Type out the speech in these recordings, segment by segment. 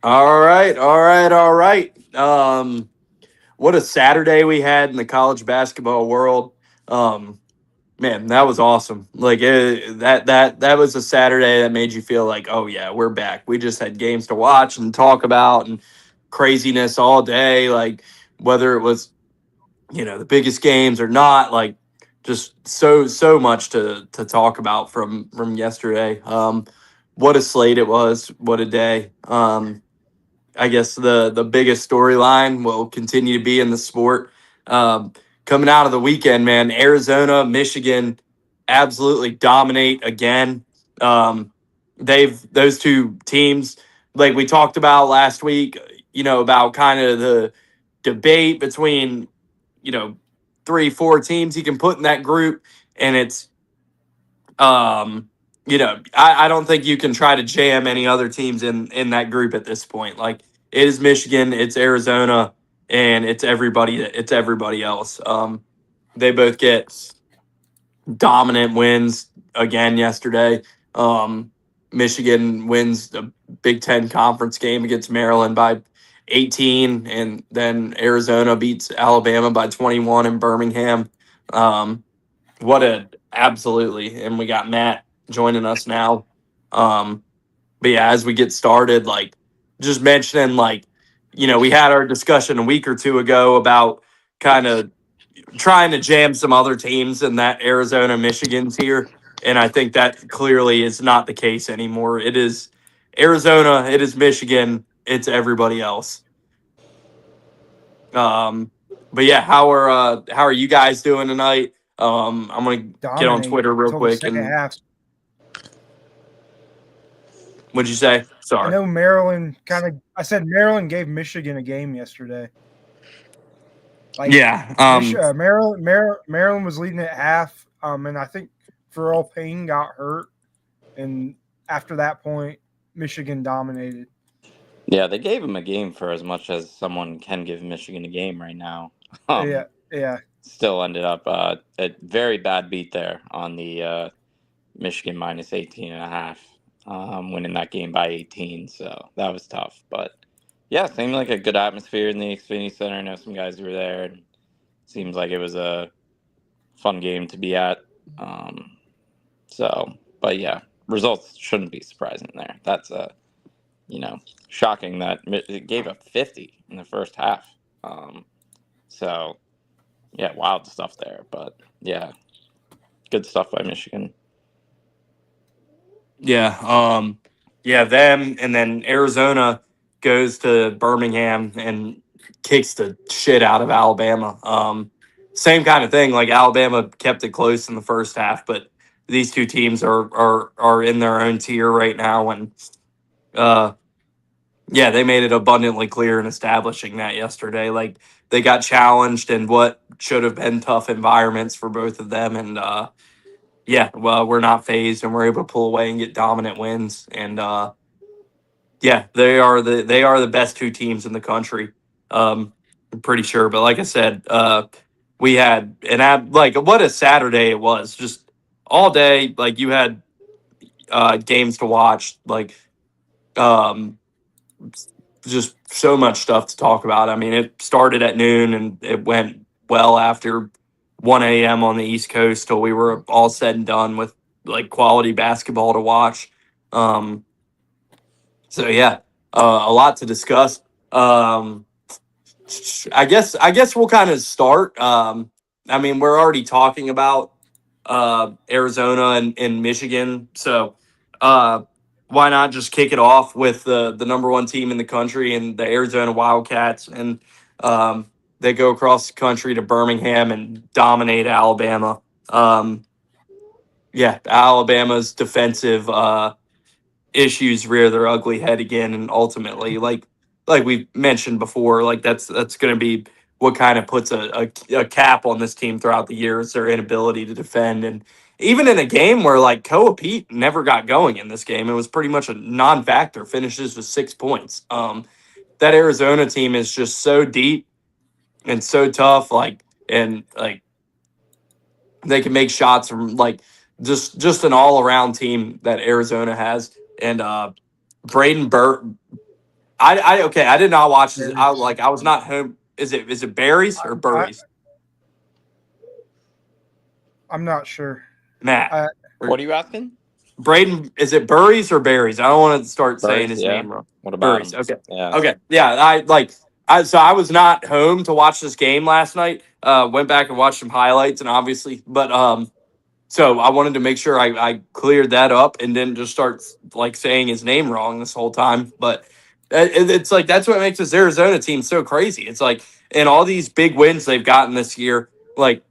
All right, all right, all right. What a Saturday we had in the college basketball world. Um, Man, that was awesome. That was a Saturday that made you feel like, oh yeah, we're back. We just had games to watch and talk about and craziness all day. Like whether it was the biggest games or not, like just so much to talk about from yesterday. What a slate it was. What a day. I guess the biggest storyline will continue to be in the sport. Um, Coming out of the weekend, man, Arizona, Michigan, absolutely dominate again. Um, those two teams, like we talked about last week, about kind of the debate between you know 3 4 teams you can put in that group, and it's I don't think you can try to jam any other teams in that group at this point. Like it is Michigan, it's Arizona, and it's everybody else. They both get dominant wins again yesterday. Um, Michigan wins the Big Ten conference game against Maryland by 18, and then Arizona beats Alabama by 21 in Birmingham. Um, what a absolutely, and we got Matt joining us now. Um, but yeah, as we get started, like just mentioning, like we had our discussion a week or two ago about kind of trying to jam some other teams in that Arizona Michigan tier, and I think that clearly is not the case anymore. It is Arizona, it is Michigan, it's everybody else. Um, but yeah, how are you guys doing tonight? I'm gonna get on Dominate Twitter real until the quick. second And half. what'd you say? I Sorry. know Maryland kind of. I said Maryland gave Michigan a game yesterday. Like Yeah. Maryland was leading at half, and I think Pharrell Payne got hurt, and after that point, Michigan dominated. Yeah, they gave him a game for as much as someone can give Michigan a game right now. Yeah, Um, yeah, Still ended up a very bad beat there on the Michigan minus 18 and a half, winning that game by 18. So that was tough. But yeah, seemed like a good atmosphere in the Xfinity Center. I know some guys who were there. And seems like it was a fun game to be at. Um, but yeah, results shouldn't be surprising there. That's you know, shocking that it gave up 50 in the first half. Um, so yeah, wild stuff there. But yeah, good stuff by Michigan. Yeah. Yeah. Them, and then Arizona goes to Birmingham and kicks the shit out of Alabama. Same kind of thing. Like Alabama kept it close in the first half, but these two teams are in their own tier right now, and uh, yeah, they made it abundantly clear in establishing that yesterday. Like they got challenged in what should have been tough environments for both of them, and yeah, well, we're not phased, and we're able to pull away and get dominant wins. And yeah, they are the best two teams in the country. I'm pretty sure. But like I said, we had like what a Saturday it was. Just all day, like you had games to watch. Like um, just so much stuff to talk about. I mean, it started at noon and it went well after 1 a.m. on the East Coast till we were all said and done with like quality basketball to watch. Um, so yeah, a lot to discuss. Um, I guess we'll kind of start. I mean, we're already talking about Arizona and Michigan, so uh, why not just kick it off with the number one team in the country and the Arizona Wildcats, and um, they go across the country to Birmingham and dominate Alabama. Um, yeah, Alabama's defensive issues rear their ugly head again, and ultimately, like we mentioned before, like that's going to be what kind of puts a cap on this team throughout the year is their inability to defend. And even in a game where like Koa Pete never got going in this game, it was pretty much a non-factor. Finishes with 6 points. That Arizona team is just so deep and so tough. And like they can make shots from like just an all around team that Arizona has. And Braden Bur- Okay. I did not watch this. I Berries. was not home. Is it berries or burries? I'm not sure. Matt. I, What are you asking? Braden, is it Burries or Berries? I don't want to start saying Burries, his yeah. name wrong. What about Burries. him? Okay. Yeah. Okay. Yeah. So I was not home to watch this game last night. Went back and watched some highlights and obviously, but so I wanted to make sure I cleared that up and didn't just start like saying his name wrong this whole time. But it's like that's what makes this Arizona team so crazy. It's like in all these big wins they've gotten this year, like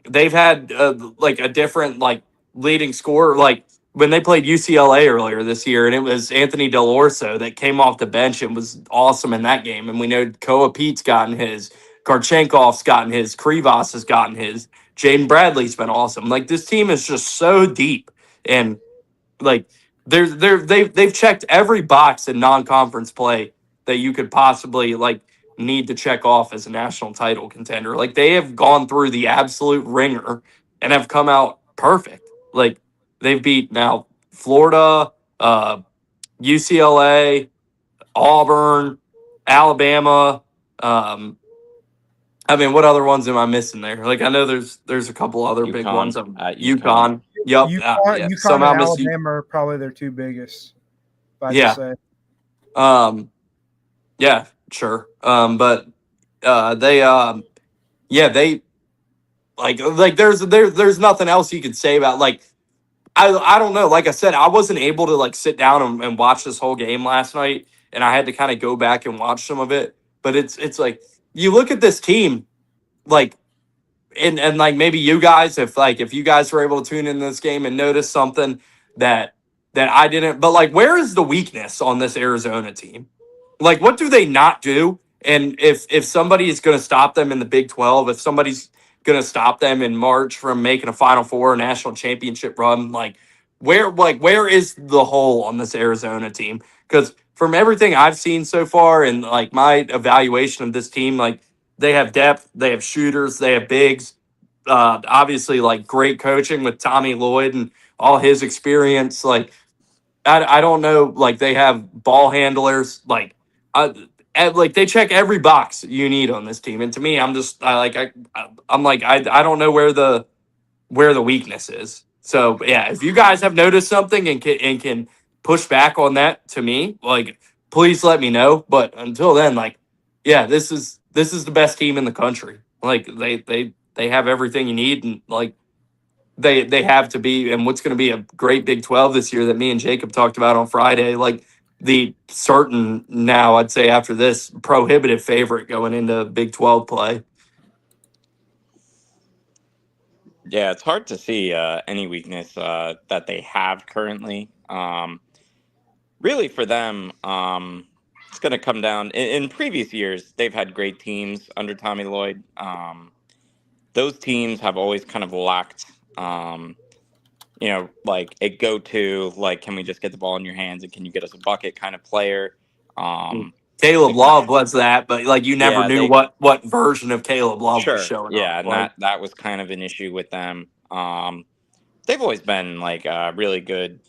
they've had like a different like leading scorer. Like when they played UCLA earlier this year, and it was Anthony Delorso that came off the bench and was awesome in that game. And we know Koa Pete's gotten his, Karchenkov's gotten his, Krivas has gotten his, Jaden Bradley's been awesome. Like this team is just so deep, and like they've checked every box in non-conference play that you could possibly like need to check off as a national title contender. Like they have gone through the absolute ringer and have come out perfect. Like they've beat now Florida, UCLA, Auburn, Alabama. I mean, what other ones am I missing there? Like I know there's a couple other big ones. UConn at UConn. UConn. Yep. Yeah. UConn Somehow and missed. Alabama are probably their two biggest. If I had Yeah. to say. Yeah, sure. But they they there's nothing else you could say about like I don't know. Like I said, I wasn't able to like sit down and watch this whole game last night, and I had to kind of go back and watch some of it. But it's like you look at this team, like and like maybe you guys, if you guys were able to tune in this game and notice something that I didn't, but like where is the weakness on this Arizona team? Like what do they not do? And if somebody is going to stop them in the Big 12, if somebody's going to stop them in March from making a Final Four or national championship run, where is the hole on this Arizona team? Because from everything I've seen so far and like my evaluation of this team, like they have depth, they have shooters, they have bigs. Obviously, like great coaching with Tommy Lloyd and all his experience. Like I don't know, like they have ball handlers, like they check every box you need on this team. And to me, I don't know where the weakness is. So yeah, if you guys have noticed something and can push back on that to me, like please let me know. But until then, like yeah, this is the best team in the country. Like they have everything you need, and like they have to be, and what's going to be a great Big 12 this year that me and Jacob talked about on Friday, like the certain now I'd say after this prohibitive favorite going into Big 12 play. Yeah, it's hard to see any weakness that they have currently. Really, for them, it's going to come down. In previous years, they've had great teams under Tommy Lloyd. Those teams have always kind of lacked, like a go-to, like, can we just get the ball in your hands and can you get us a bucket kind of player? Caleb Love was that, but like you never Yeah, knew what version of Caleb Love was Sure, showing yeah, up. and that was kind of an issue with them. They've always been like a really good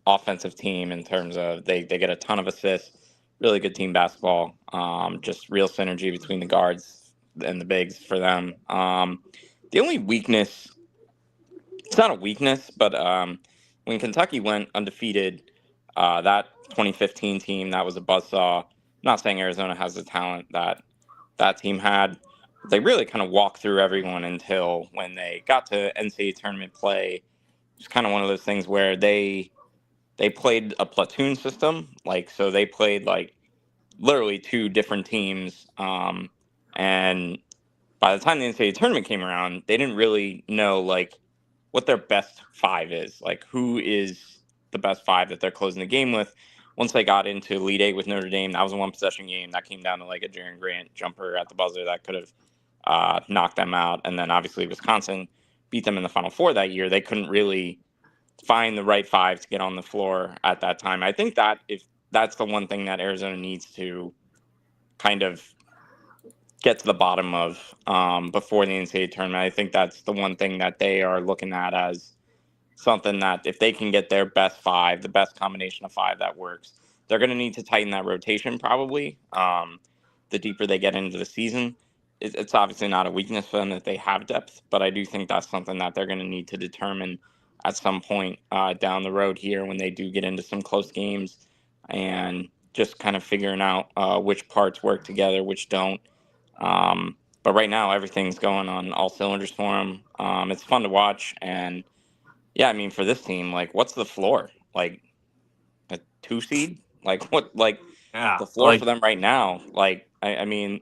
offensive team in terms of they get a ton of assists, really good team basketball, just real synergy between the guards and the bigs for them. The only weakness, it's not a weakness, but when Kentucky went undefeated, that 2015 team, that was a buzzsaw. I'm not saying Arizona has the talent that team had. They really kind of walked through everyone until when they got to NCAA tournament play. It's kind of one of those things where they played a platoon system, like so they played like literally two different teams, and by the time the NCAA tournament came around, they didn't really know like what their best five is, like who is the best five that they're closing the game with. Once they got into Elite Eight with Notre Dame, that was a one possession game that came down to like a Jaren Grant jumper at the buzzer that could have knocked them out. And then obviously Wisconsin beat them in the Final Four that year. They couldn't really find the right five to get on the floor at that time. I think that if that's the one thing that Arizona needs to kind of get to the bottom of before the NCAA tournament. I think that's the one thing that they are looking at as something that if they can get their best five, the best combination of five that works, they're going to need to tighten that rotation probably. The deeper they get into the season, it's obviously not a weakness for them that they have depth, but I do think that's something that they're going to need to determine at some point down the road here when they do get into some close games, and just kind of figuring out which parts work together, which don't. But right now, everything's going on all cylinders for them. It's fun to watch, and yeah, I mean, for this team, like, what's the floor? Like a 2 seed? Like what? Like Yeah, the floor like for them right now? Like, I mean,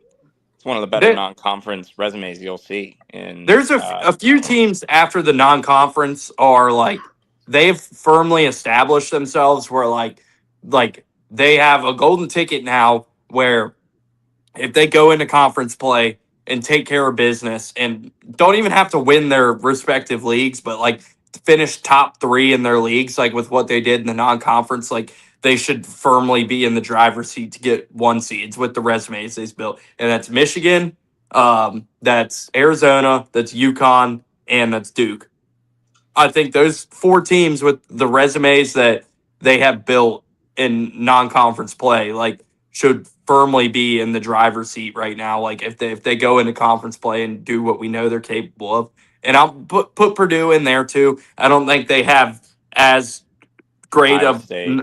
it's one of the better there, non-conference resumes you'll see in. there's a few teams after the non-conference are like they've firmly established themselves where like they have a golden ticket now where if they go into conference play and take care of business and don't even have to win their respective leagues, but like finish top 3 in their leagues, like with what they did in the non-conference, like they should firmly be in the driver's seat to get 1 seeds with the resumes they've built. And that's Michigan, that's Arizona, that's UConn, and that's Duke. I think those 4 teams with the resumes that they have built in non-conference play, like, should firmly be in the driver's seat right now. Like, if they go into conference play and do what we know they're capable of, and I'll put Purdue in there too. I don't think they have as great Iowa of, State.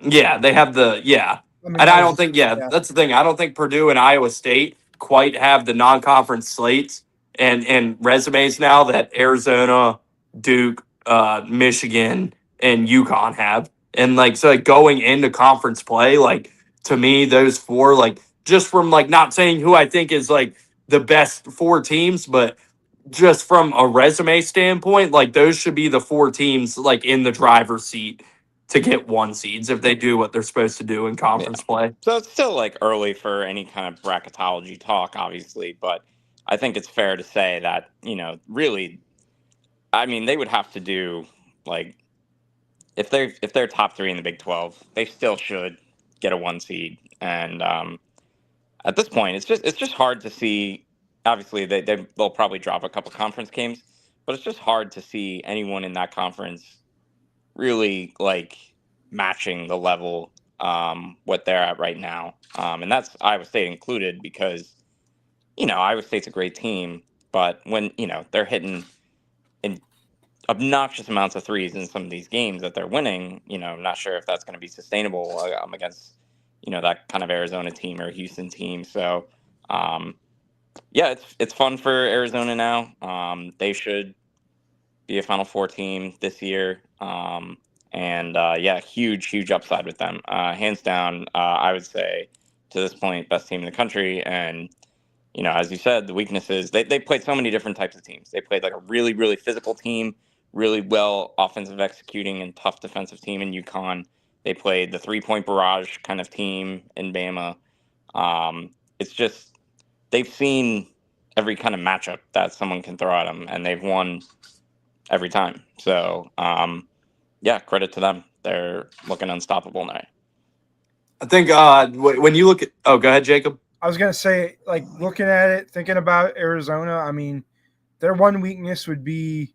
yeah, they have the I mean, and I that don't was- think, yeah, yeah. that's the thing. I don't think Purdue and Iowa State quite have the non-conference slates and resumes now that Arizona, Duke, Michigan, and UConn have. And like, so like going into conference play, like, to me, those 4, like, just from like not saying who I think is like the best 4 teams, but just from a resume standpoint, like those should be the 4 teams like in the driver's seat to get 1 seeds if they do what they're supposed to do in conference play. So it's still like early for any kind of bracketology talk, obviously, but I think it's fair to say that, really, I mean, they would have to do like if they're top 3 in the Big 12, they still should get a 1 seed. And at this point, it's just hard to see. Obviously, they'll probably drop a couple conference games, but it's just hard to see anyone in that conference really like matching the level what they're at right now, and that's Iowa State included because Iowa State's a great team, but when they're hitting in obnoxious amounts of threes in some of these games that they're winning, I'm not sure if that's going to be sustainable against that kind of Arizona team or Houston team. So yeah, it's fun for Arizona now. They should be a Final Four team this year. And yeah, huge upside with them. Hands down, I would say to this point, best team in the country. And, as you said, the weaknesses, they played so many different types of teams. They played like a really, really physical team, really well offensive executing and tough defensive team in UConn. They played the 3-point barrage kind of team in Bama. It's just, they've seen every kind of matchup that someone can throw at them, and they've won every time. So, yeah, credit to them. They're looking unstoppable now. I think when you look at, oh, go ahead, Jacob. I was gonna say, like, looking at it, thinking about Arizona. I mean, their one weakness would be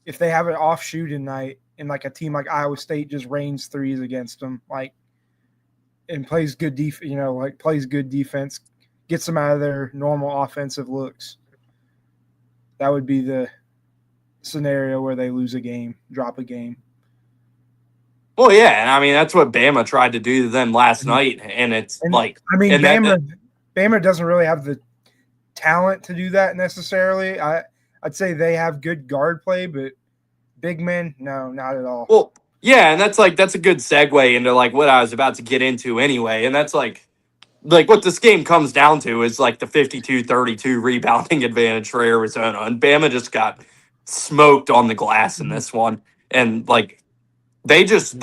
if they have an off shooting night and like a team like Iowa State just rains threes against them, like, and plays good plays good defense, gets them out of their normal offensive looks. That would be the scenario where they lose a game, drop a game. Well, yeah, and I mean that's what Bama tried to do to them last night, and it's like, I mean, and Bama doesn't really have the talent to do that necessarily. I'd say they have good guard play, but big men, no, not at all. Well, yeah, and that's a good segue into like what I was about to get into anyway, and that's like what this game comes down to is like the 52-32 rebounding advantage for Arizona, and Bama just got smoked on the glass in this one, and like these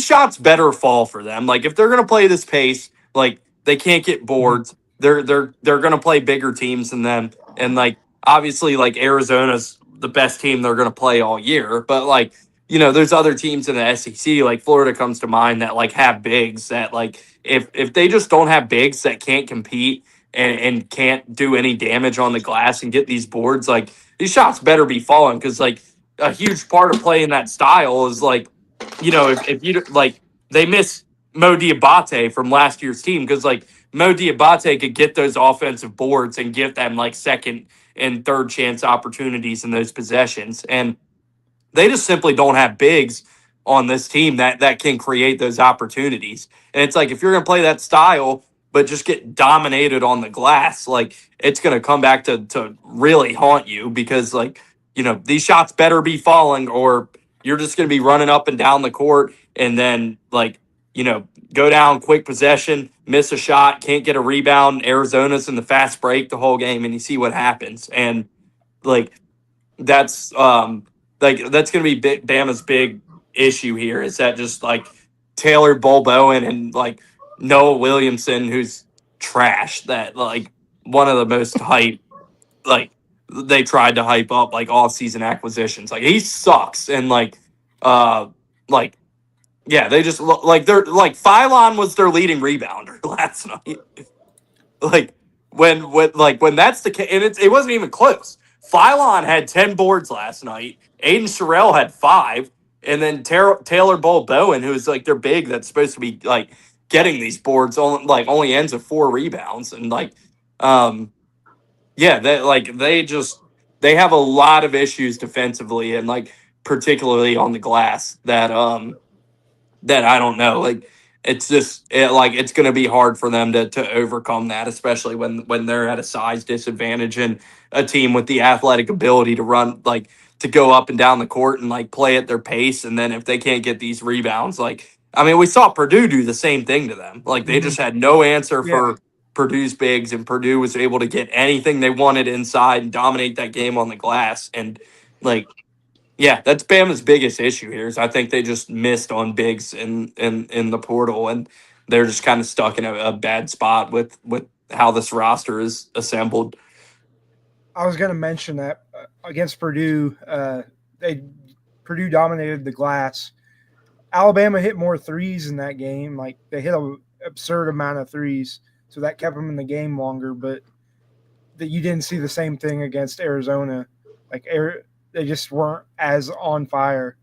shots better fall for them. Like if they're gonna play this pace, like they can't get boards. They're gonna play bigger teams than them, and like obviously like Arizona's the best team they're gonna play all year. But like there's other teams in the SEC, like Florida comes to mind that like have bigs that like if they just don't have bigs that can't compete and can't do any damage on the glass and get these boards, like these shots better be falling because like a huge part of playing that style is like if you like they miss Mo Diabate from last year's team because like Mo Diabate could get those offensive boards and give them like second and third chance opportunities in those possessions. And they just simply don't have bigs on this team that can create those opportunities. And it's like if you're going to play that style, but just get dominated on the glass, like it's going to come back to really haunt you because like these shots better be falling or you're just going to be running up and down the court and then like go down quick possession, miss a shot, can't get a rebound. Arizona's in the fast break the whole game, and you see what happens. And like that's that's going to be Bama's big issue here is that just like Taylor Bowen and like Noah Williamson, who's trash, that like one of the most hype, like they tried to hype up like off season acquisitions. Like he sucks. And like, yeah, they just look like they're like Phylon was their leading rebounder last night. Like when that's the case, and it wasn't even close. Phylon had 10 boards last night. Aiden Sherrill had 5, and then Taylor Bowen, who's like their big, that's supposed to be like getting these boards, only ends with 4 rebounds, and yeah, they have a lot of issues defensively, and like particularly on the glass that I don't know. Like it's just it's going to be hard for them to overcome that, especially when they're at a size disadvantage and a team with the athletic ability to run to go up and down the court and like play at their pace. And then if they can't get these rebounds, we saw Purdue do the same thing to them. Like they just had no answer for Purdue's bigs, and Purdue was able to get anything they wanted inside and dominate that game on the glass. And yeah, that's Bama's biggest issue here. Is I think they just missed on bigs in the portal, and they're just kind of stuck in a bad spot with how this roster is assembled. I was going to mention that against Purdue, Purdue dominated the glass. Alabama hit more threes in that game. Like they hit an absurd amount of threes, so that kept them in the game longer. But that you didn't see the same thing against Arizona. They just weren't as on fire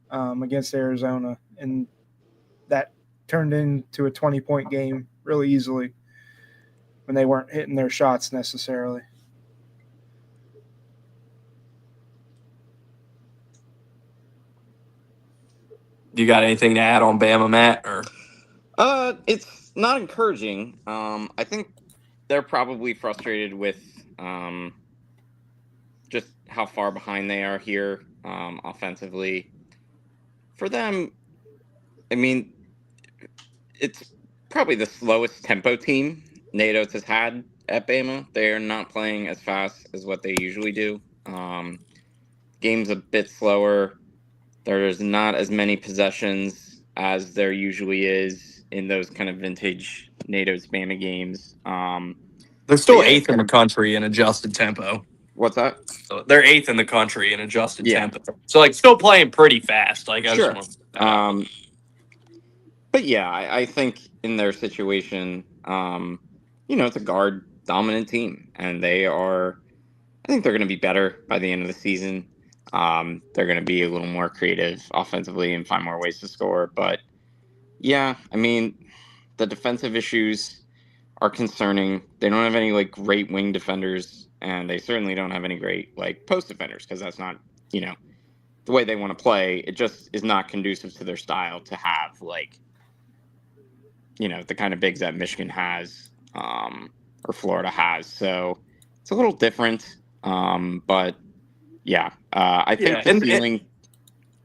against Arizona, and that turned into a 20-point game really easily when they weren't hitting their shots necessarily. You got anything to add on Bama, Matt? Or it's not encouraging. I think they're probably frustrated with just how far behind they are here offensively. For them, I mean, it's probably the slowest tempo team Natos has had at Bama. They're not playing as fast as what they usually do. Game's a bit slower. There's not as many possessions as there usually is in those kind of vintage Natos Bama games. They're still 8th in the country in adjusted tempo. What's that? So they're 8th in the country in adjusted tempo. So still playing pretty fast. Sure. But yeah, I think in their situation, it's a guard dominant team, and I think they're going to be better by the end of the season. They're going to be a little more creative offensively and find more ways to score. But yeah, the defensive issues are concerning. They don't have any great wing defenders, and they certainly don't have any great post defenders, because that's not the way they want to play. It just is not conducive to their style to have the kind of bigs that Michigan has or Florida has. So it's a little different. But yeah, I think the ceiling.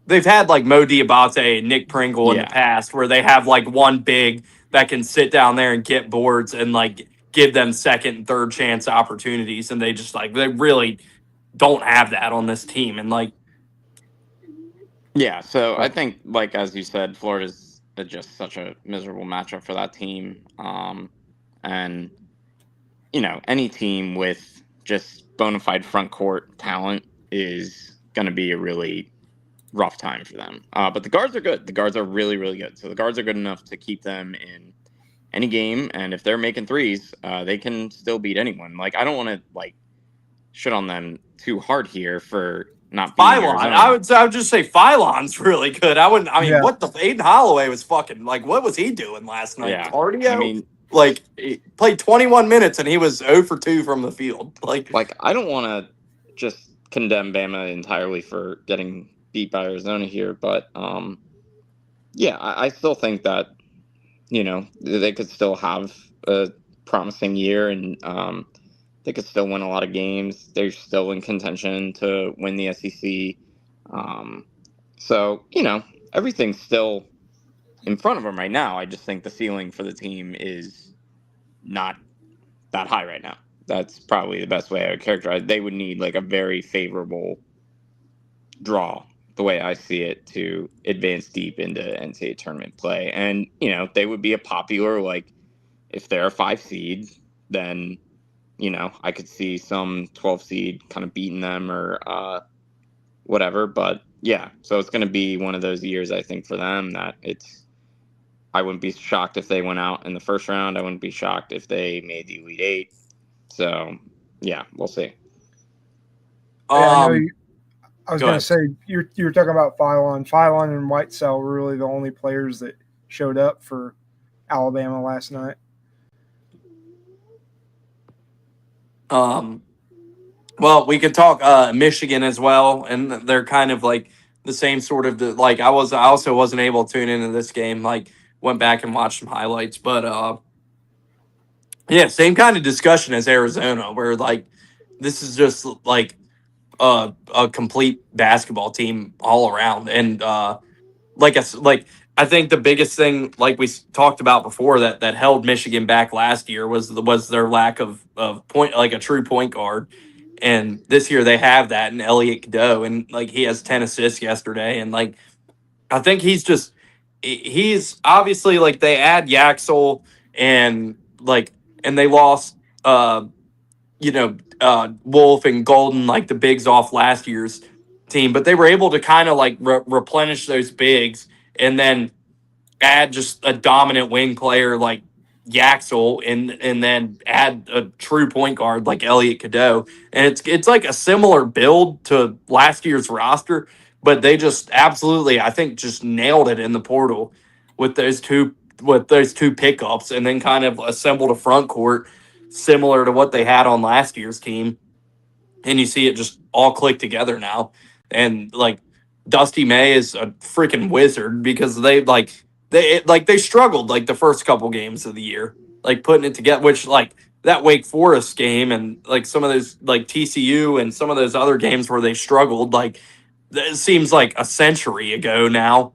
They've had Mo Diabate and Nick Pringle in the past, where they have one big that can sit down there and get boards and give them second and third chance opportunities, and they just they really don't have that on this team. And so I think as you said, Florida's just such a miserable matchup for that team. And any team with just bona fide front court talent is going to be a really rough time for them. But the guards are good. The guards are really, really good. So the guards are good enough to keep them in any game. And if they're making threes, they can still beat anyone. I don't want to shit on them too hard here for not beating Phylon. Arizona. I would just say Phylon's really good. Yeah. What the Aiden Holloway was fucking like, what was he doing last night? Yeah. Cardio? I mean, like he played 21 minutes and he was 0 for 2 from the field. Like I don't want to just condemn Bama entirely for getting beat by Arizona here, but yeah, I still think that they could still have a promising year, and they could still win a lot of games. They're still in contention to win the SEC. So everything's still in front of them right now. I just think the ceiling for the team is not that high right now. That's probably the best way I would characterize it. They would need like a very favorable draw, the way I see it, to advance deep into NCAA tournament play. And, they would be a popular, like, if they're a 5 seed, then, I could see some 12 seed kind of beating them or whatever. But yeah, so it's going to be one of those years, I think, for them that I wouldn't be shocked if they went out in the first round. I wouldn't be shocked if they made the Elite Eight. So, yeah, we'll see. I was Go going to ahead. say, you're talking about Phylon. Phylon and Whitesell were really the only players that showed up for Alabama last night. Well, we could talk Michigan as well, and they're kind of like the same sort of like I also wasn't able to tune into this game. Like went back and watched some highlights, but yeah, same kind of discussion as Arizona, where like this is just like a complete basketball team all around, and I think the biggest thing, like we talked about before, that held Michigan back last year was their lack of point, like a true point guard. And this year they have that in Elliot Cadeau, and like he has 10 assists yesterday, and like I think he's obviously like they add Yaxel and like and they lost Wolf and Golden, like the bigs off last year's team, but they were able to kind of like replenish those bigs and then add just a dominant wing player like Yaxel and then add a true point guard like Elliot Cadeau. And it's like a similar build to last year's roster, but they just absolutely, I think, just nailed it in the portal with those two pickups and then kind of assembled a front court similar to what they had on last year's team. And you see it just all click together now. And like Dusty May is a freaking wizard because they struggled like the first couple games of the year, like putting it together, which like that Wake Forest game and like some of those like TCU and some of those other games where they struggled, like it seems like a century ago now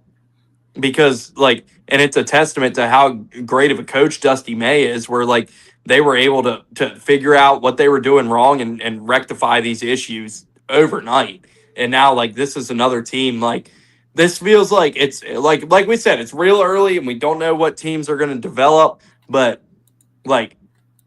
because like and it's a testament to how great of a coach Dusty May is where like they were able to figure out what they were doing wrong and rectify these issues overnight. And now like this is another team like this feels like it's like we said, it's real early and we don't know what teams are going to develop, but like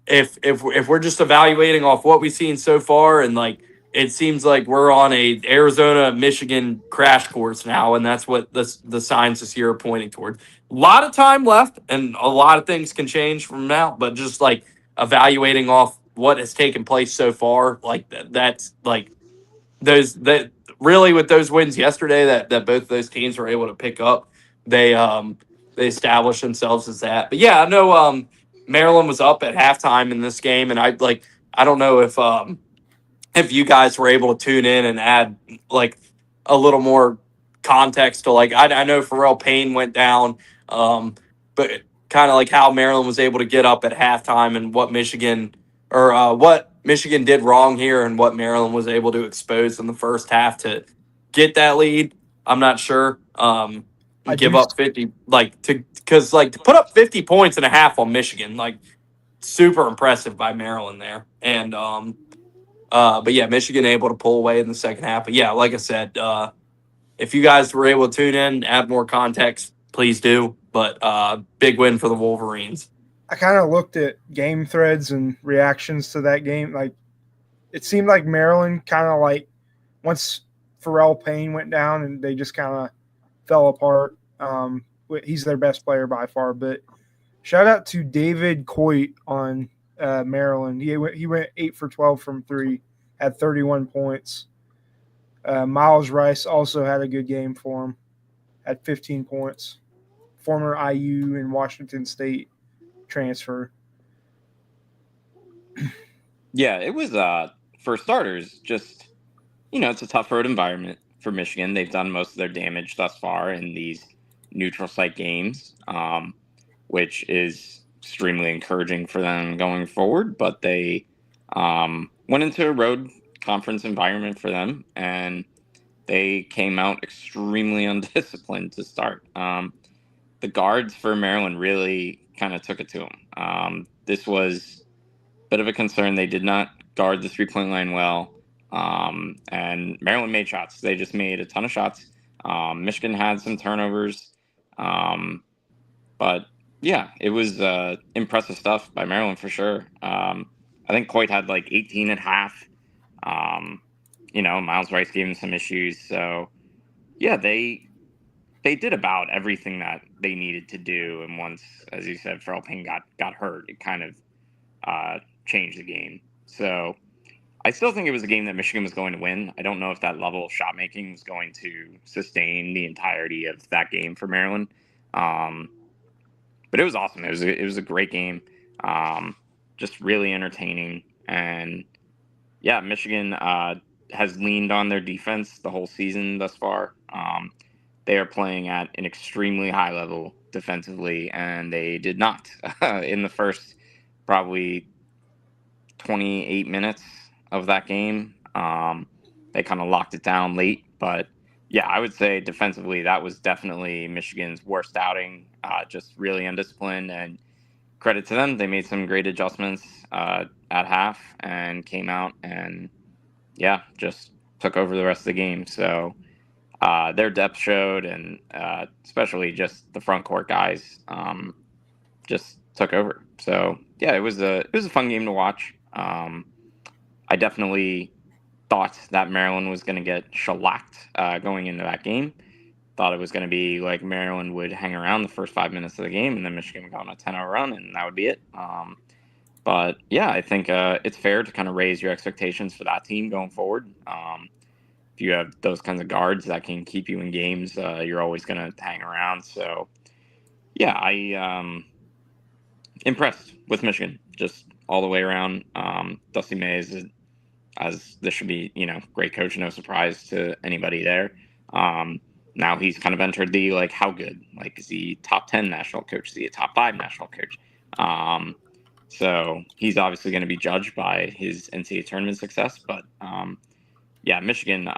if we're just evaluating off what we've seen so far and like it seems like we're on a Arizona Michigan crash course now, and that's what the signs this year are pointing toward. A lot of time left, and a lot of things can change from now. But just like evaluating off what has taken place so far, like that's like those that really with those wins yesterday that both those teams were able to pick up, they established themselves as that. But yeah, I know Maryland was up at halftime in this game, and I don't know if you guys were able to tune in and add like a little more context to like I know Pharrell Payne went down, but kind of like how Maryland was able to get up at halftime and what Michigan did wrong here and what Maryland was able to expose in the first half to get that lead. I'm not sure. Give up 50 to put up 50 points and a half on Michigan, like super impressive by Maryland there. And but yeah, Michigan able to pull away in the second half. But yeah, like I said, if you guys were able to tune in, add more context, please do. But big win for the Wolverines. I kind of looked at game threads and reactions to that game. Like it seemed like Maryland kind of like once Pharrell Payne went down and they just kind of fell apart. He's their best player by far. But shout out to David Coit on Maryland. He went 8 for 12 from 3, had 31 points. Miles Rice also had a good game for him at 15 points. Former IU and Washington State transfer. Yeah, it was for starters, just it's a tough road environment for Michigan. They've done most of their damage thus far in these neutral site games, which is extremely encouraging for them going forward. But they went into a road conference environment for them, and they came out extremely undisciplined to start. The guards for Maryland really kind of took it to them. This was a bit of a concern. They did not guard the 3-point line well. And Maryland made shots. They just made a ton of shots. Michigan had some turnovers. But yeah, it was impressive stuff by Maryland for sure. I think Coit had like 18 at half. Miles Rice gave him some issues. So yeah, they did about everything that they needed to do. And once, as you said, Farrell Payne got hurt, it kind of changed the game. So I still think it was a game that Michigan was going to win. I don't know if that level of shot making was going to sustain the entirety of that game for Maryland. But it was awesome. It was a great game. Just really entertaining. And yeah, Michigan has leaned on their defense the whole season thus far. They are playing at an extremely high level defensively, and they did not in the first probably 28 minutes of that game. They kind of locked it down late, but yeah, I would say defensively that was definitely Michigan's worst outing. Just really undisciplined, and credit to them, they made some great adjustments at half and came out and yeah, just took over the rest of the game. So their depth showed, and especially just the front court guys just took over. So yeah, it was a fun game to watch. I definitely thought that Maryland was going to get shellacked going into that game. Thought it was going to be like Maryland would hang around the first 5 minutes of the game, and then Michigan would go on a 10-0 run, and that would be it. But yeah, I think it's fair to kind of raise your expectations for that team going forward. If you have those kinds of guards that can keep you in games, you're always going to hang around. So yeah, I impressed with Michigan just all the way around. Dusty Mays is, as this should be, great coach, no surprise to anybody there. Now he's kind of entered the how good, is he top 10 national coach? Is he a top 5 national coach? So he's obviously going to be judged by his NCAA tournament success, but yeah, Michigan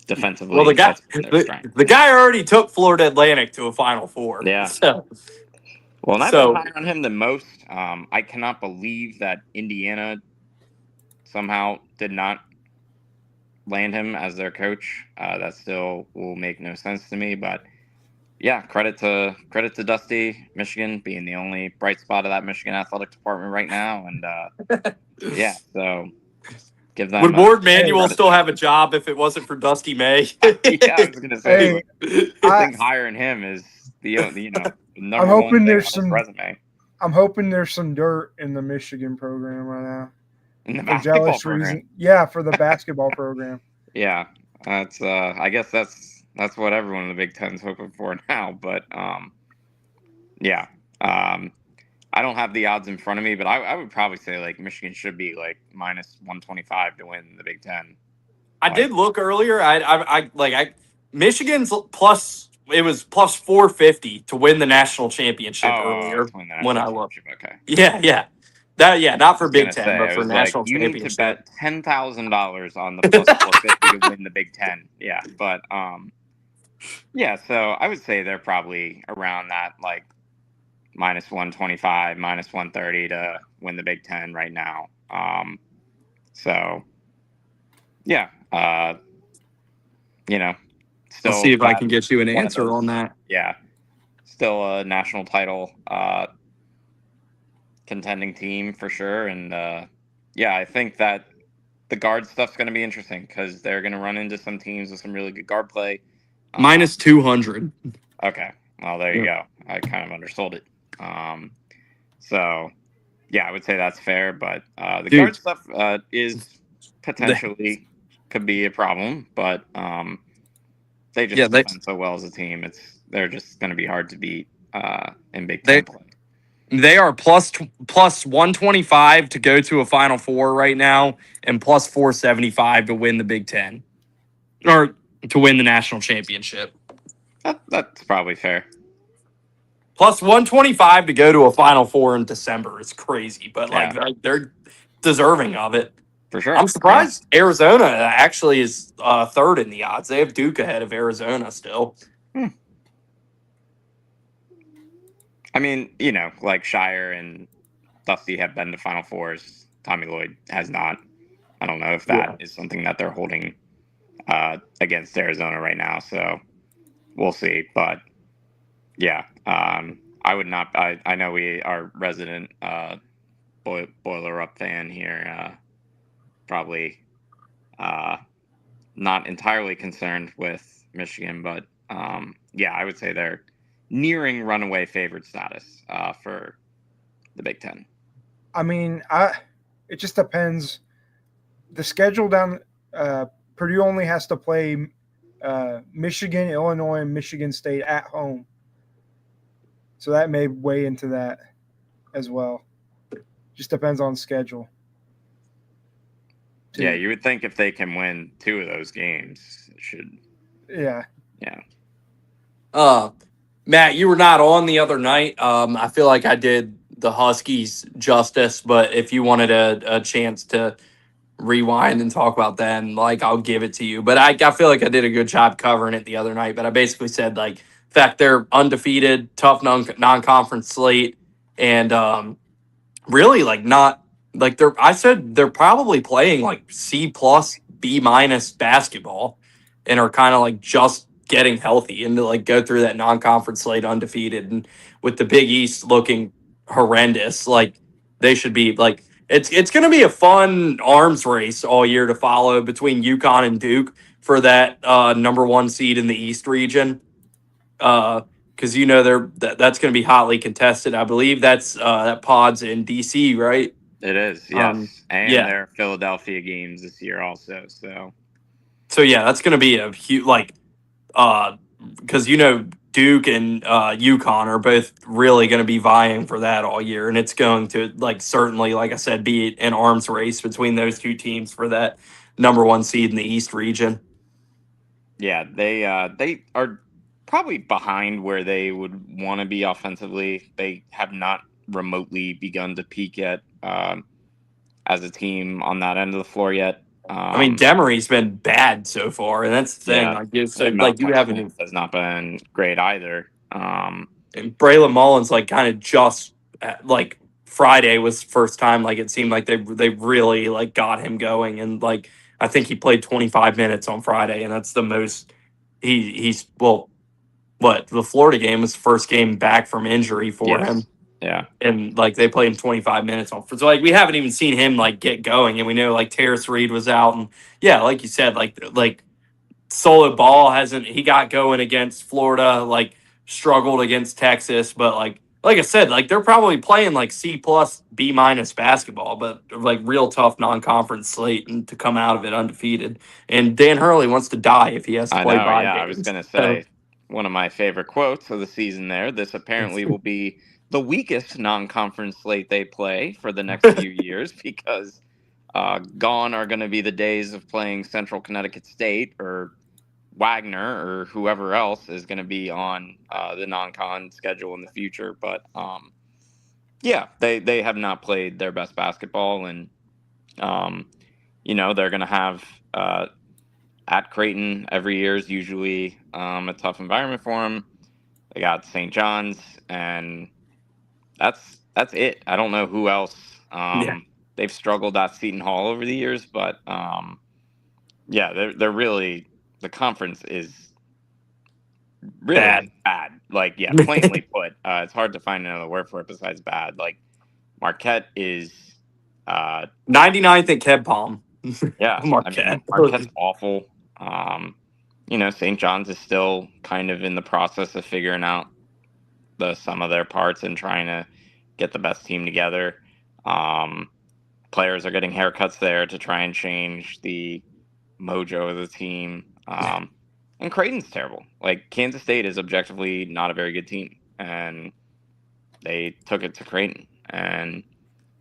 defensively. Well, the guy already took Florida Atlantic to a Final Four. Yeah. So, well, and I've been higher on him than most. I cannot believe that Indiana somehow did not land him as their coach. That still will make no sense to me, but yeah, credit to Dusty, Michigan being the only bright spot of that Michigan athletic department right now, and yeah, so give them. Would Ward Manuel still have a job if it wasn't for Dusty May? Yeah, I was gonna say. I think hiring him is the number one thing on his resume. I'm hoping there's some dirt in the Michigan program right now. In the basketball program. Yeah, for the basketball program. Yeah, that's. I guess that's what everyone in the Big Ten's hoping for now. But yeah, I don't have the odds in front of me, but I would probably say Michigan should be minus 125 to win the Big Ten. I did look earlier. Michigan's plus. It was plus 450 to win the national championship earlier when I looked. Okay. Yeah. Not for Big Ten, but for national championship. You need to bet $10,000 on the plus 450 to win the Big Ten. Yeah, but yeah. So I would say they're probably around that minus 125, minus 130 to win the Big Ten right now. So yeah, still. I'll see if I can get you an answer on that. Yeah, still a national title contending team for sure, and yeah, I think that the guard stuff's going to be interesting because they're going to run into some teams with some really good guard play. Minus 200. Okay, well there you go. I kind of undersold it. So yeah, I would say that's fair, but the guard stuff is potentially could be a problem, but they just Yeah, defend so well as a team. They're just going to be hard to beat in Big they Ten play. they are plus 125 to go to a Final Four right now, and plus 475 to win the Big Ten, or to win the national championship. That's probably fair. Plus 125 to go to a Final Four in December is crazy, but like they're deserving of it. For sure. I'm surprised Arizona actually is third in the odds. They have Duke ahead of Arizona still. I mean, like Shire and Dusty have been to Final Fours. Tommy Lloyd has not. I don't know if that is something that they're holding against Arizona right now. So we'll see. But yeah, I would not. I know our resident Boiler Up fan here probably not entirely concerned with Michigan, but yeah, I would say they're nearing runaway favorite status for the Big Ten. I mean, it just depends. The schedule down, Purdue only has to play Michigan, Illinois, and Michigan State at home. So that may weigh into that as well. Just depends on schedule. Yeah, you would think if they can win 2 of those games, it should. Yeah. Matt, you were not on the other night. I feel like I did the Huskies justice, but if you wanted a chance to rewind and talk about them, like, I'll give it to you. But I feel like I did a good job covering it the other night. But I basically said, like, in fact, they're undefeated, tough non-conference slate, and really, like, not like I said they're probably playing like C plus B minus basketball, and are kind of like just getting healthy and to like go through that non-conference slate undefeated, and with the Big East looking horrendous, like they should be like it's going to be a fun arms race all year to follow between UConn and Duke for that number 1 seed in the East region. Because that's going to be hotly contested. I believe that pod's in DC, right? It is, yes. And yeah. their Philadelphia games this year also. So yeah, that's going to be a huge because Duke and UConn are both really going to be vying for that all year, and it's going to certainly, like I said, be an arms race between those two teams for that number 1 seed in the East region. Yeah, they are probably behind where they would want to be offensively. They have not remotely begun to peak yet as a team on that end of the floor yet. I mean, Demery's been bad so far, and that's the thing. You haven't has not been great either. And Braylon Mullins kind of just Friday was the first time it seemed like they really got him going, and I think he played 25 minutes on Friday, and that's the most he's the Florida game was the first game back from injury for him. Yeah. And they played him 25 minutes on. So we haven't even seen him get going, and we know Terrace Reed was out, and yeah, like you said, Solo Ball he got going against Florida, struggled against Texas, but like I said, they're probably playing C plus B minus basketball, but real tough non-conference slate, and to come out of it undefeated. And Dan Hurley wants to die if he has to play 5 games. I was gonna say one of my favorite quotes of the season there. This apparently will be the weakest non-conference slate they play for the next few years, because gone are going to be the days of playing Central Connecticut State or Wagner or whoever else is going to be on the non-con schedule in the future. But yeah, they have not played their best basketball, and they're going to have at Creighton every year is usually a tough environment for them. They got St. John's, and that's it. I don't know who else. They've struggled at Seton Hall over the years, but yeah, they're really, the conference is really bad. Plainly put, it's hard to find another word for it besides bad. Marquette is 99th at Keb Palm. Yeah, Marquette's awful. St. John's is still kind of in the process of figuring out the sum of their parts and trying to get the best team together. Players are getting haircuts there to try and change the mojo of the team. And Creighton's terrible. Like, Kansas State is objectively not a very good team, and they took it to Creighton, and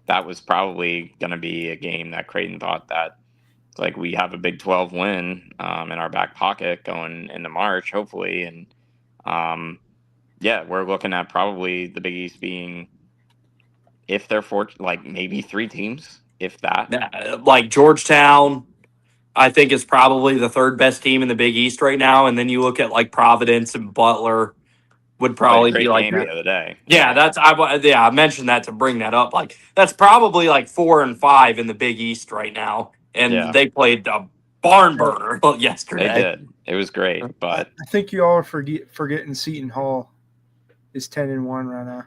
that was probably going to be a game that Creighton thought that, like, we have a Big 12 win in our back pocket going into March, hopefully, and yeah, we're looking at probably the Big East being, if they're like maybe 3 teams, if that. Like Georgetown, I think is probably the third best team in the Big East right now, and then you look at like Providence and Butler would Played a probably be great like game the other day. Yeah, I mentioned that to bring that up. Like that's probably like 4 and 5 in the Big East right now, and Yeah. they played a barn burner yesterday. They did. It was great, but I think you all are forgetting Seton Hall is 10-1 right now.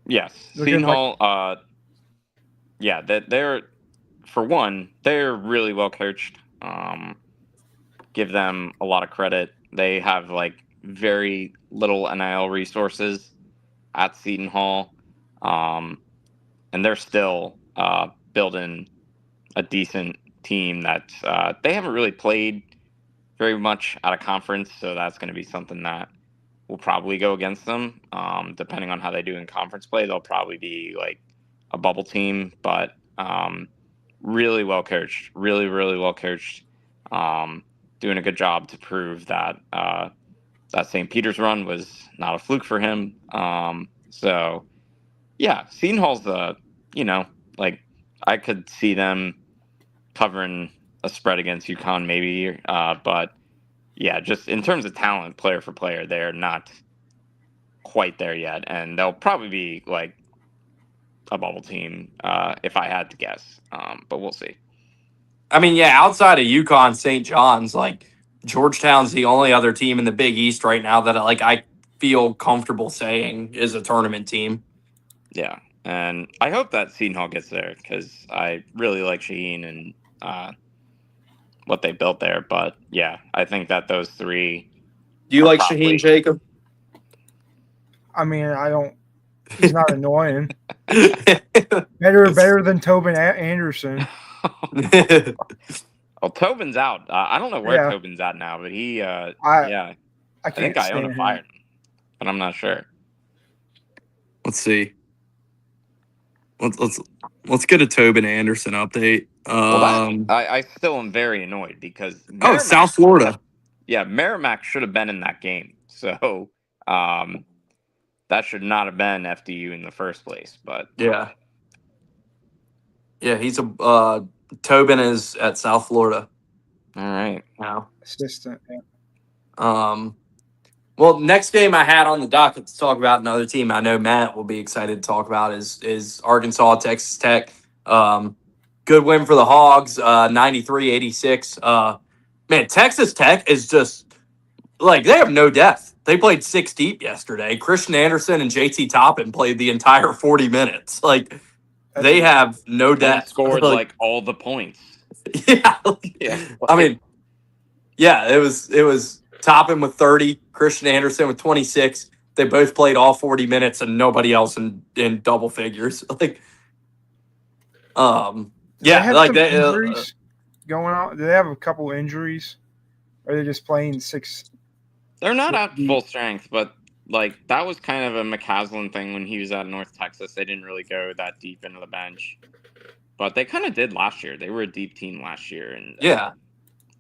yes, Looking Seton Hall. Yeah, that they're, for one, they're really well coached. Give them a lot of credit. They have like very little NIL resources at Seton Hall, and they're still building a decent team that they haven't really played very much out of conference, so that's going to be something that will probably go against them. Depending on how they do in conference play, they'll probably be like a bubble team, but really well coached, really well coached. Doing a good job to prove that that St. Peter's run was not a fluke for him. So yeah, Seton Hall's like, I could see them covering a spread against UConn maybe, but yeah, just in terms of talent, player for player, they're not quite there yet, and they'll probably be like a bubble team if I had to guess, but we'll see. I mean, yeah, outside of UConn, St. John's, like Georgetown's the only other team in the Big East right now that I feel comfortable saying is a tournament team. Yeah, and I hope that Seton Hall gets there because I really like Shaheen and what they built there. But yeah, I think that those 3. Do you are like probably- Shaheen, Jacob? I mean, I don't. He's not annoying. Better than Tobin Anderson. Well, Tobin's out. I don't know where Yeah. Tobin's at now, but he, I I can't think I own stand a him. fire, but I'm not sure. Let's see. Let's get a Tobin Anderson update. Well, I still am very annoyed because South Florida. Yeah, Merrimack should have been in that game. So that should not have been FDU in the first place. But Yeah, he's Tobin is at South Florida. All right. Now. Assistant. Yeah. Well, next game I had on the docket to talk about another team I know Matt will be excited to talk about is Arkansas, Texas Tech. Good win for the Hogs, 93-86. Man, Texas Tech is just like they have no depth. They played 6 deep yesterday. Christian Anderson and JT Toppin played the entire 40 minutes. Like they have no depth. Scored like all the points. Yeah. Yeah. I mean, yeah, it was Toppin with 30, Christian Anderson with 26. They both played all 40 minutes and nobody else in double figures. Like, yeah, like they injuries going on. Do they have a couple injuries? Or are they just playing 6? They're not at full strength, but like that was kind of a McCaslin thing when he was at North Texas. They didn't really go that deep into the bench, but they kind of did last year. They were a deep team last year, and yeah,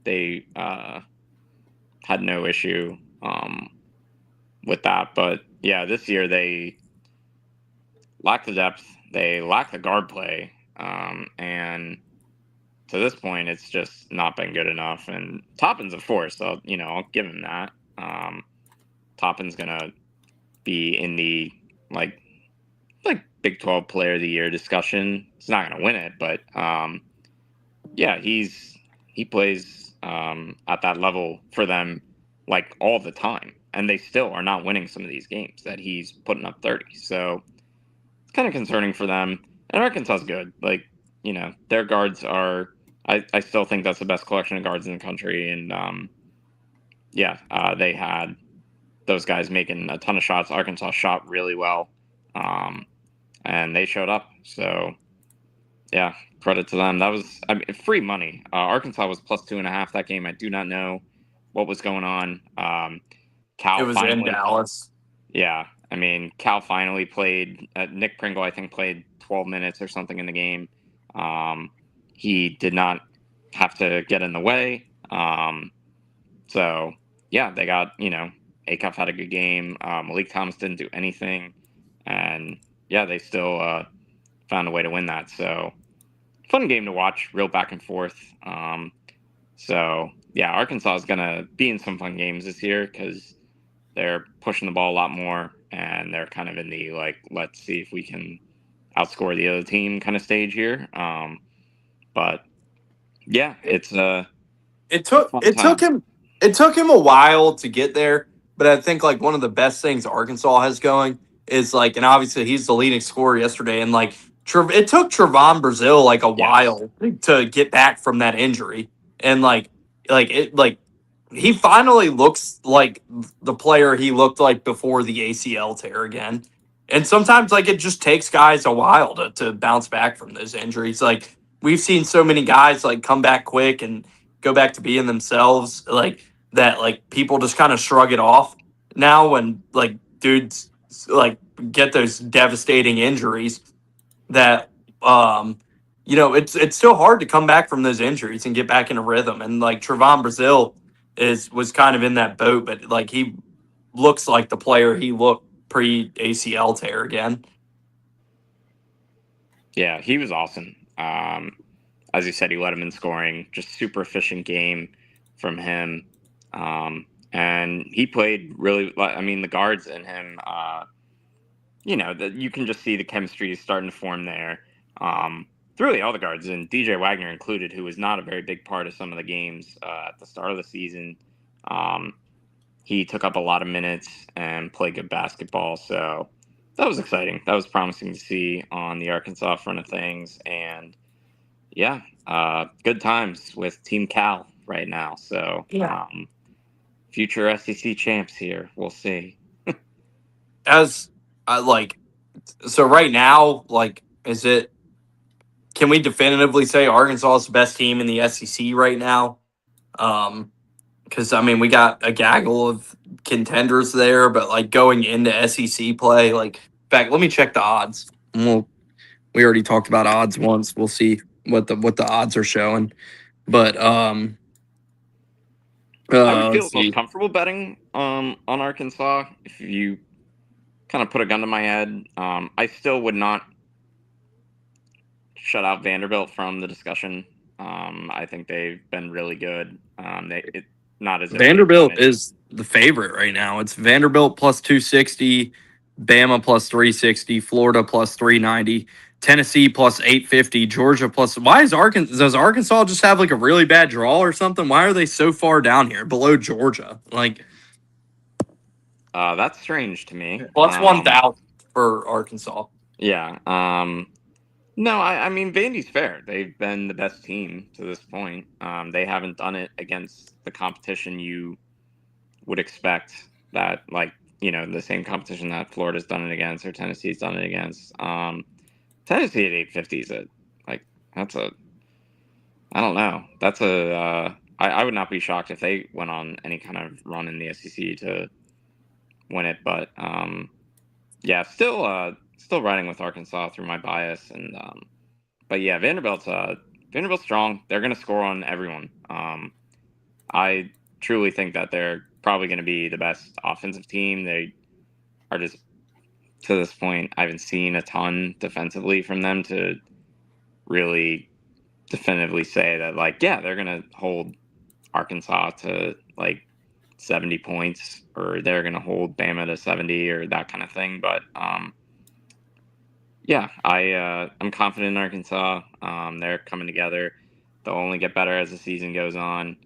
they had no issue with that. But yeah, this year they lack the depth. They lack the guard play, and to this point, it's just not been good enough. And Toppin's a force, so I'll give him that. Toppin's gonna be in the like Big 12 Player of the Year discussion. He's not gonna win it, but yeah, he plays at that level for them like all the time, and they still are not winning some of these games that he's putting up 30. So it's kind of concerning for them. And Arkansas's good. Like, their guards are. I still think that's the best collection of guards in the country, and they had those guys making a ton of shots. Arkansas shot really well, and they showed up. So, yeah, credit to them. That was free money. Arkansas was plus 2.5 that game. I do not know what was going on. Cal It was in finally, Dallas. yeah. I mean, Cal finally played. Nick Pringle, I think, played 12 minutes or something in the game. He did not have to get in the way. So yeah, they got, Acuff had a good game. Malik Thomas didn't do anything, and yeah, they still found a way to win that. So fun game to watch, real back and forth. So yeah, Arkansas is gonna be in some fun games this year because they're pushing the ball a lot more, and they're kind of in the let's see if we can outscore the other team kind of stage here. But yeah, it's It took fun it took time. him it took him a while to get there, but I think one of the best things Arkansas has going is and obviously he's the leading scorer yesterday, and it took Trevon Brazile a Yes. while to get back from that injury, and he finally looks like the player he looked like before the ACL tear again. And sometimes it just takes guys a while to bounce back from those injuries. We've seen so many guys come back quick and go back to being themselves that people just kind of shrug it off now when dudes get those devastating injuries that it's still hard to come back from those injuries and get back in a rhythm. And Trevon Brazile was kind of in that boat, but he looks like the player he looked pre ACL tear again. Yeah, he was awesome. As you said, he led him in scoring. Just super efficient game from him. And he played really. I mean, the guards in him. You can just see the chemistry is starting to form there. Really, all the guards, and DJ Wagner included, who was not a very big part of some of the games at the start of the season. He took up a lot of minutes and played good basketball. So that was exciting. That was promising to see on the Arkansas front of things. And yeah, good times with Team Cal right now. So Yeah. Future SEC champs here. We'll see. As so right now, is it? Can we definitively say Arkansas is the best team in the SEC right now? Because we got a gaggle of contenders there, but going into SEC play, in fact, let me check the odds. We already talked about odds once. We'll see what the odds are showing. But I would feel let's most see. comfortable betting on Arkansas if you kind of put a gun to my head. I still would not shut out Vanderbilt from the discussion. I think they've been really good. Not as if Vanderbilt is the favorite right now. It's Vanderbilt plus 260, Bama plus 360, Florida plus 390, Tennessee plus 850, Georgia plus. Why is Arkansas? Does Arkansas just have a really bad draw or something? Why are they so far down here below Georgia? That's strange to me. Plus 1,000 for Arkansas. Yeah. No, I mean, Vandy's fair. They've been the best team to this point. They haven't done it against the competition you would expect that, the same competition that Florida's done it against or Tennessee's done it against. Tennessee at 850 is I don't know. I would not be shocked if they went on any kind of run in the SEC to win it. But, yeah, still riding with Arkansas through my bias. And but yeah, Vanderbilt's strong. They're going to score on everyone. I truly think that they're probably going to be the best offensive team. They are just, to this point, I haven't seen a ton defensively from them to really definitively say that they're going to hold Arkansas to 70 points or they're going to hold Bama to 70 or that kind of thing. But yeah, I'm confident in Arkansas. They're coming together. They'll only get better as the season goes on.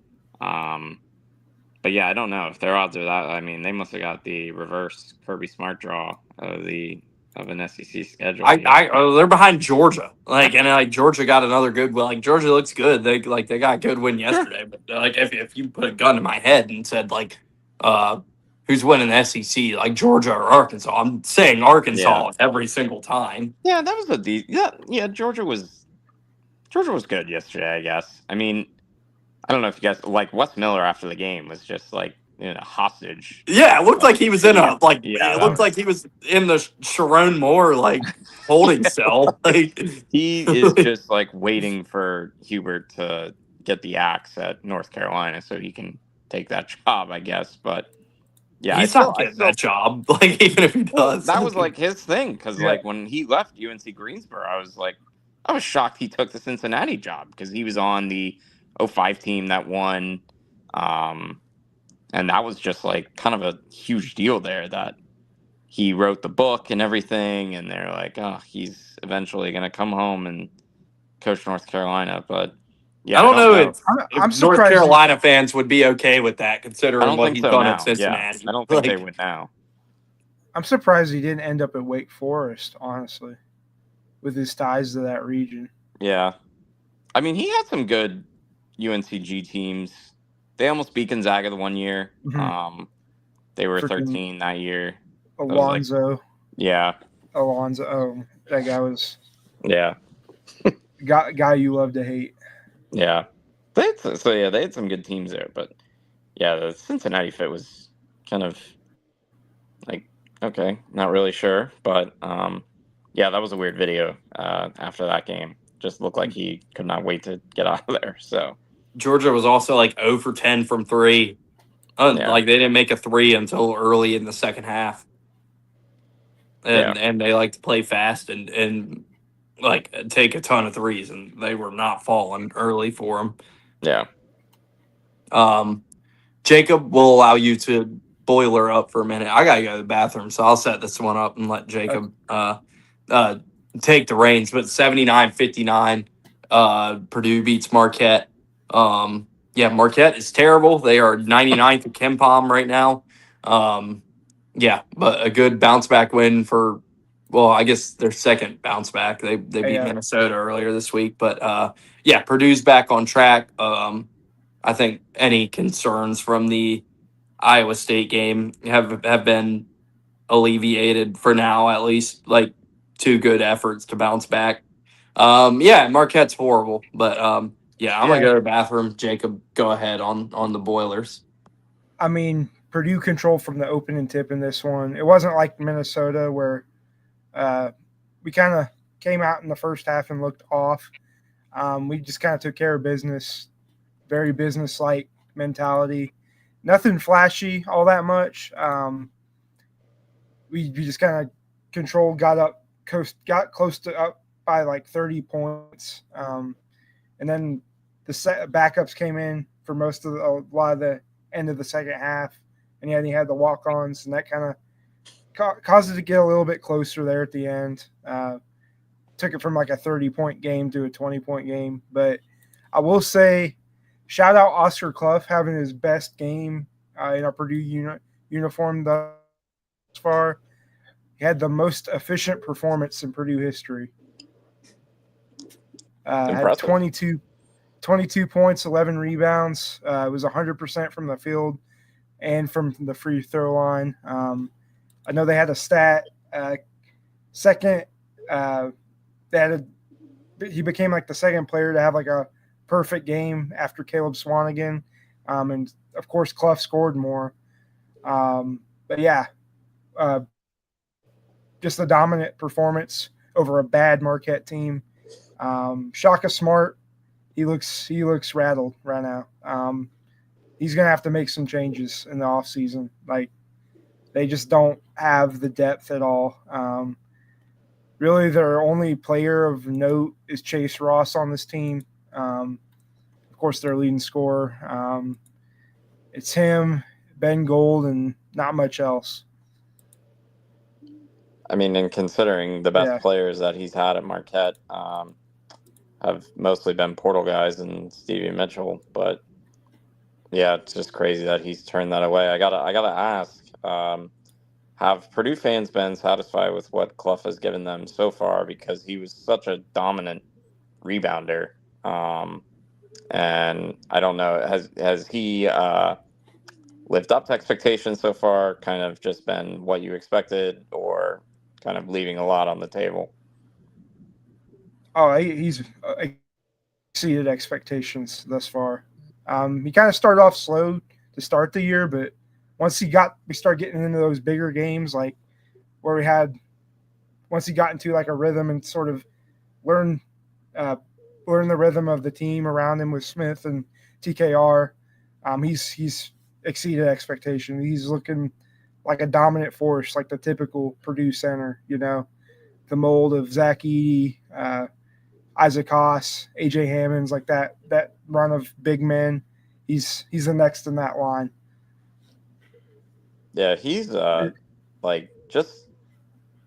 But yeah, I don't know if their odds are that. I mean, they must have got the reverse Kirby Smart draw of an SEC schedule. They're behind Georgia. And Georgia got another good one. Georgia looks good. They got a good win yesterday. But if you put a gun to my head and said who's winning the SEC, Georgia or Arkansas, I'm saying Arkansas every single time. Yeah, that was yeah, Georgia was Georgia was good yesterday, I guess. I mean, I don't know if you guys like Wes Miller after the game was just like in a hostage. Yeah, it looked like he was in a Yeah, it looked like he was in the Sharon Moore holding cell. he is just like waiting for Hubert to get the axe at North Carolina so he can take that job, I guess. But yeah, He's not getting that job. Even if he well, does, that was like his thing because Yeah. when he left UNC Greensboro, I was shocked he took the Cincinnati job because he was on the '05 team that won, and that was just like kind of a huge deal there that he wrote the book and everything, and they're like, oh, he's eventually going to come home and coach North Carolina. But yeah, I I don't don't know know. if I'm North surprised. Carolina fans would be okay with that, I considering don't what think he's so done at now. Yeah, Cincinnati. I don't think they would now. I'm surprised he didn't end up at Wake Forest, honestly, with his ties to that region. Yeah. I mean, he had some good UNCG teams. They almost beat Gonzaga the one year. Mhm. They were Freaking 13 that year. That was Alonzo. yeah. Alonzo. Oh, that guy was Yeah. guy you love to hate. Yeah. They had some good teams there, but yeah, the Cincinnati fit was kind of like okay, not really sure, but yeah, that was a weird video after that game. Just looked like he could not wait to get out of there. So Georgia was also 0 for 10 from three. yeah. They didn't make a three until early in the second half, and they like to play fast and take a ton of threes, and they were not falling early for them. Yeah. Jacob will allow you to boiler up for a minute. I gotta go to the bathroom, so I'll set this one up and let Jacob take the reins. But 79-59, Purdue beats Marquette. Yeah, Marquette is terrible. They are 99th at KenPom right now. Yeah, but a good bounce back win for, well, I guess their second bounce back. They beat Minnesota earlier this week, but yeah, Purdue's back on track. I think any concerns from the Iowa State game have been alleviated for now, at least. Two good efforts to bounce back. Yeah, Marquette's horrible, but yeah, I'm gonna go to the bathroom. Jacob, go ahead on the Boilers. I mean, Purdue controlled from the opening tip in this one. It wasn't like Minnesota where we kind of came out in the first half and looked off. We just kind of took care of business, very business-like mentality. Nothing flashy all that much. We just kind of controlled, got close to up by like 30 points. And then the backups came in for a lot of the end of the second half. And then he had the walk-ons, and that kind of caused it to get a little bit closer there at the end. Took it from like a 30-point game to a 20-point game. But I will say, shout out Oscar Clough having his best game in a Purdue uniform thus far. He had the most efficient performance in Purdue history. Had 22 points, 11 rebounds. It was 100% from the field and from the free throw line. I know they had a stat. Second, he became like the second player to have like a perfect game after Caleb Swanigan. And of course, Clough scored more. But yeah, just a dominant performance over a bad Marquette team. Shaka Smart, he looks rattled right now. He's gonna have to make some changes in the offseason. Like, they just don't have the depth at all. Really, their only player of note is Chase Ross on this team. Of course, their leading scorer. It's him, Ben Gold, and not much else. I mean, and considering the best players that he's had at Marquette have mostly been portal guys and Stevie Mitchell, but yeah, it's just crazy that he's turned that away. I gotta ask, have Purdue fans been satisfied with what Clough has given them so far? Because he was such a dominant rebounder, and I don't know, has he lived up to expectations so far? Kind of just been what you expected, or kind of leaving a lot on the table? Oh, he's exceeded expectations thus far. He kind of started off slow to start the year, but once we started getting into those bigger games, like where once he got into like a rhythm and sort of learn the rhythm of the team around him with Smith and TKR, he's exceeded expectation. He's looking like a dominant force, like the typical Purdue center, the mold of Zach Edey, Isaac Haas, AJ Hammonds, like that run of big men. He's the next in that line. Yeah, he's like just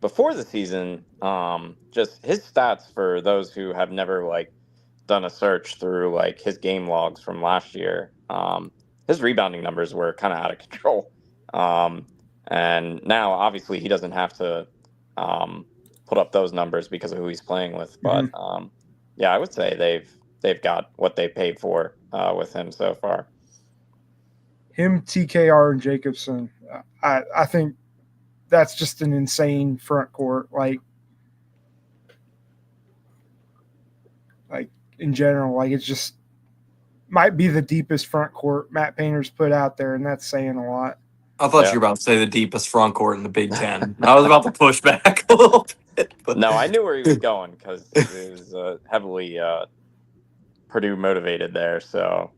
before the season, just his stats for those who have never like done a search through like his game logs from last year. His rebounding numbers were kind of out of control. And now obviously he doesn't have to put up those numbers because of who he's playing with. But yeah, I would say they've got what they paid for with him so far. Him, TKR, and Jacobson. I think that's just an insane front court. Like in general, like it's just might be the deepest front court Matt Painter's put out there, and that's saying a lot. I thought you were about to say the deepest front court in the Big Ten. I was about to push back a little bit. But... No, I knew where he was going because it was heavily Purdue motivated there. So,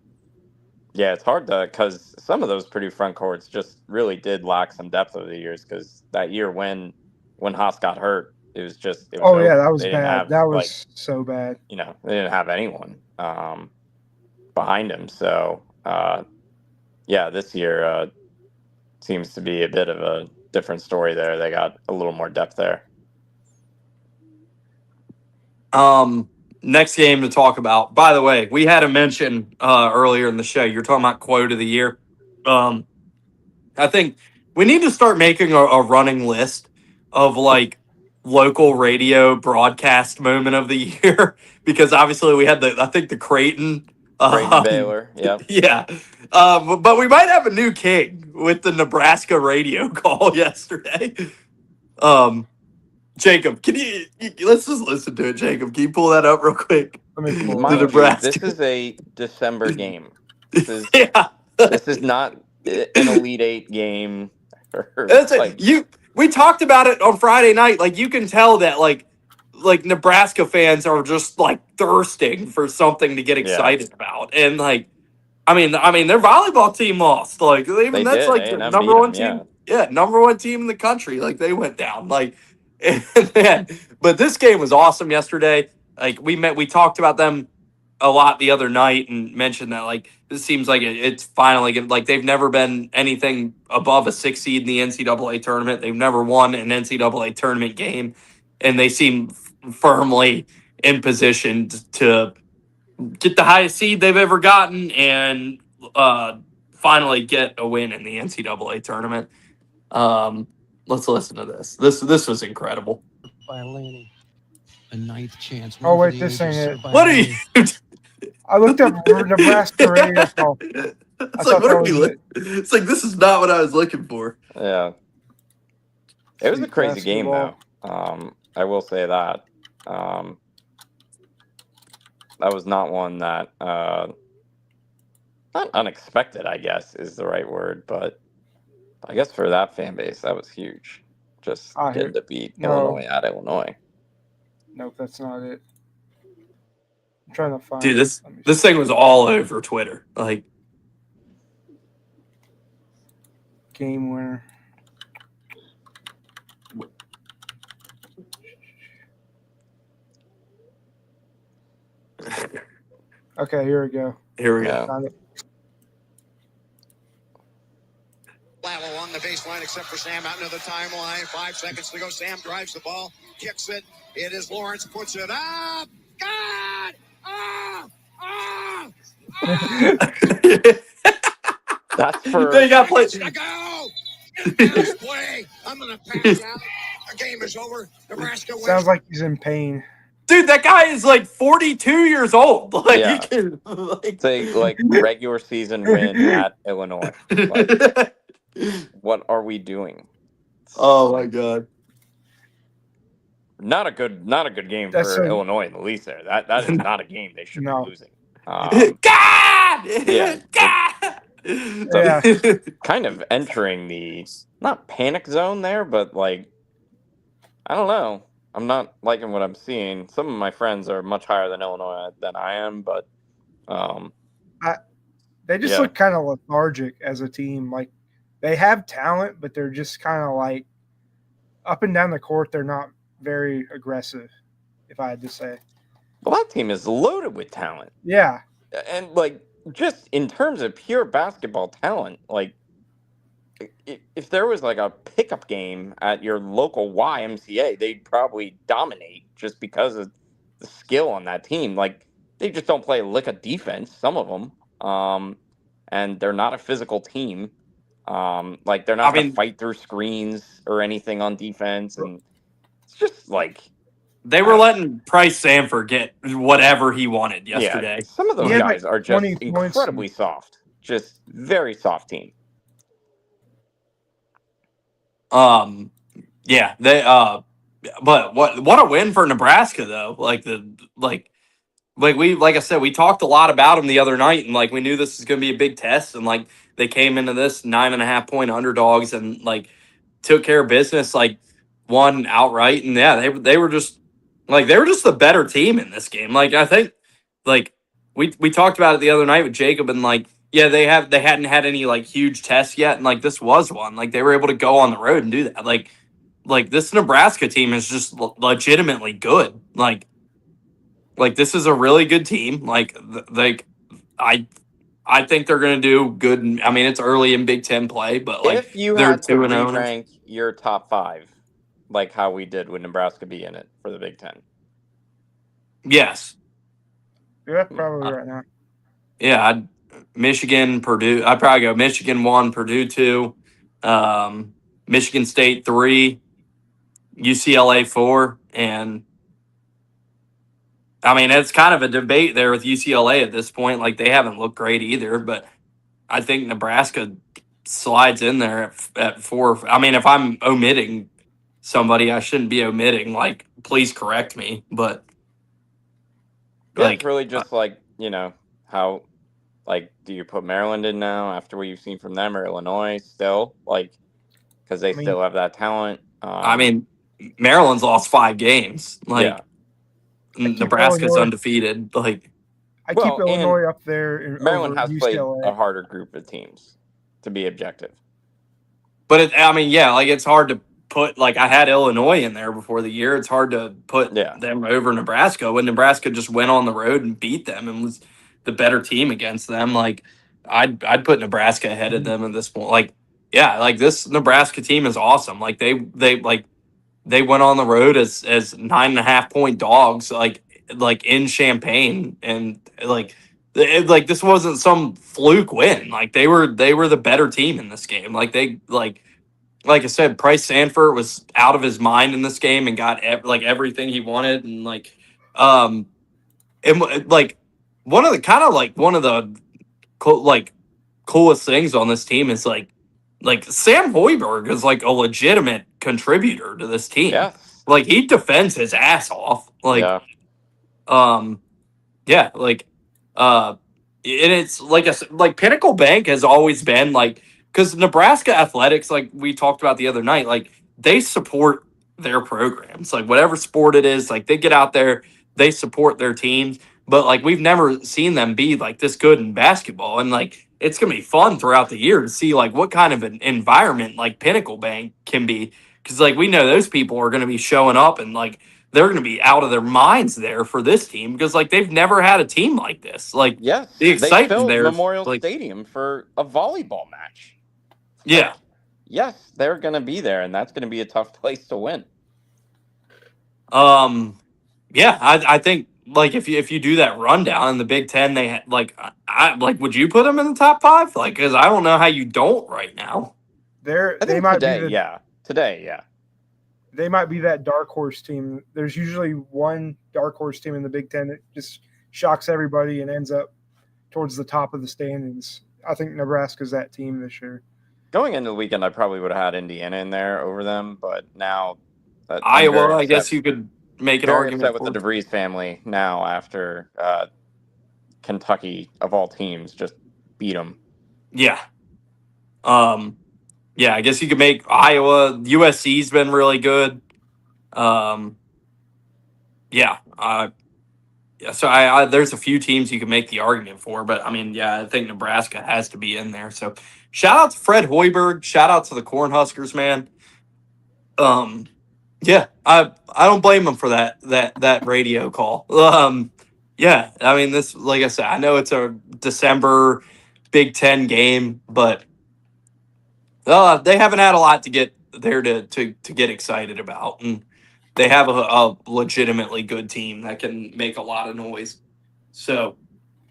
yeah, it's hard to because some of those Purdue front courts just really did lack some depth over the years because that year when Haas got hurt, it was that over. was bad. That was so bad. They didn't have anyone behind him. So, yeah, this year seems to be a bit of a different story there. They got a little more depth there. Next game to talk about. By the way, we had a mention earlier in the show. You're talking about quote of the year. I think we need to start making a running list of like local radio broadcast moment of the year because obviously we had the Creighton Baylor, yeah. Yeah. But we might have a new king with the Nebraska radio call yesterday. Jacob, can you let's just listen to it, Jacob. Can you pull that up real quick? Mind you, this is a December game. This is this is not an Elite Eight game. We talked about it on Friday night. Like you can tell that like Nebraska fans are just like thirsting for something to get excited about. And like I mean their volleyball team lost. Like that's like the number one team. Yeah, number one team in the country. Like they went down. Like but this game was awesome yesterday. Like we talked about them a lot the other night and mentioned that like this seems like it's finally like they've never been anything above a 6 seed in the NCAA tournament. They've never won an NCAA tournament game, and they seem firmly in position to get the highest seed they've ever gotten and finally get a win in the NCAA tournament. Let's listen to this. This was incredible. By Laney. A ninth chance. Oh wait, this ain't it. What are you? I looked up Nebraska radio call. It's like, what are we it's like this is not what I was looking for. Yeah. It was a crazy game though. I will say that. That was not one that not unexpected, I guess is the right word, but I guess for that fan base that was huge. Just getting to beat Illinois at Illinois. Nope, that's not it. I'm trying to find. Dude, this thing was all over Twitter. Like game winner. Okay, here we go. Here we go. Along the baseline, except for Sam out into the timeline. 5 seconds to go. Sam drives the ball, kicks it. It is Lawrence, puts it up. God! That's for. They got played. To go. Play. I'm gonna pass out. The game is over. Nebraska wins. Sounds like he's in pain. Dude, that guy is like 42 years old. Like, yeah. He can, like... It's a regular season win at Illinois. Like, what are we doing? Oh my god. not a good game That's for a- Illinois in the least. There, that is not a game they should No. be losing. God! Yeah, God! So Yeah. kind of entering the not panic zone there, but like I don't know. I'm not liking what I'm seeing. Some of my friends are much higher than Illinois than I am, but They just Yeah. look kind of lethargic as a team. Like they have talent, but they're just kind of like up and down the court. They're not very aggressive, if I had to say. well, that team is loaded with talent, Yeah. and like just in terms of pure basketball talent, like if there was like a pickup game at your local YMCA, they'd probably dominate just because of the skill on that team. Like they just don't play a lick of defense, some of them, and they're not a physical team. Like they're not going to fight through screens or anything on defense, and it's just like they were letting Price Sanford get whatever he wanted yesterday. Yeah, some of those He had, guys like, are just 20 points incredibly soft, just very soft team. Yeah, they but what a win for Nebraska though. Like I said, we talked a lot about them the other night, and like we knew this was going to be a big test, and like they came into this 9.5 point underdogs and like took care of business, like won outright, and yeah, they were just the better team in this game. Like I think, like we talked about it the other night with Jacob, and like yeah, they hadn't had any like huge tests yet, and like this was one. Like they were able to go on the road and do that. Like this Nebraska team is just legitimately good. Like this is a really good team. I think they're going to do good. I mean, it's early in Big Ten play, but like If you they're had to 2-0. re-rank your top 5, like how we did with Nebraska be in it for the Big Ten, Yes, Yeah, probably right now. yeah. Michigan, Purdue. I'd probably go Michigan 1, Purdue 2, Michigan State 3, UCLA 4, and I mean it's kind of a debate there with UCLA at this point. Like they haven't looked great either, but I think Nebraska slides in there at 4. I mean, if I'm omitting somebody, I shouldn't be omitting. Like, please correct me. But yeah, it's really just like how like do you put Maryland in now after what you've seen from them, or Illinois still because they still have that talent. I mean, Maryland's lost 5 games. Like Nebraska's Illinois undefeated. Like I keep Illinois up there. Maryland over has played UCLA. a harder group of teams, to be objective. But I mean, yeah, like it's hard to put. Like I had Illinois in there before the year. It's hard to put them over Nebraska when Nebraska just went on the road and beat them and was the better team against them. Like I'd put Nebraska ahead of them at this point. Like yeah, like this Nebraska team is awesome. Like they went on the road as 9.5 point dogs. Like in Champaign, and like this wasn't some fluke win. Like they were the better team in this game. Like they like I said, Price Sanford was out of his mind in this game and got everything he wanted, and like one of the coolest things on this team is like Sam Hoiberg is like a legitimate contributor to this team. Yeah. Like he defends his ass off. And it's like Pinnacle Bank has always been like, because Nebraska athletics, like we talked about the other night, like they support their programs, like whatever sport it is, like they get out there, they support their teams. But like we've never seen them be like this good in basketball, and like it's gonna be fun throughout the year to see like what kind of an environment like Pinnacle Bank can be, because like we know those people are gonna be showing up and like they're going to be out of their minds there for this team, because like they've never had a team like this. Like yes, the excitement they filled there, Memorial Stadium for a volleyball match. Yeah. Yes, they're going to be there, and that's going to be a tough place to win. Yeah, I think like if you do that rundown in the Big Ten, they would you put them in the top 5? Like, because I don't know how you don't right now. They might today, be today. They might be that dark horse team. There's usually one dark horse team in the Big Ten that just shocks everybody and ends up towards the top of the standings. I think Nebraska's that team this year. Going into the weekend, I probably would have had Indiana in there over them, but now Iowa, I guess you could make an very argument upset with for. the DeVries family now after Kentucky, of all teams, just beat them. Yeah. Yeah, I guess you could make Iowa. USC's been really good. Yeah. Yeah, so I there's a few teams you can make the argument for, but I mean, yeah, I think Nebraska has to be in there. So shout out to Fred Hoiberg. Shout out to the Cornhuskers, man. Yeah, I don't blame him for that radio call. Yeah, I mean, this, like I said, I know it's a December Big Ten game, but they haven't had a lot to get there to get excited about, and they have a legitimately good team that can make a lot of noise. So,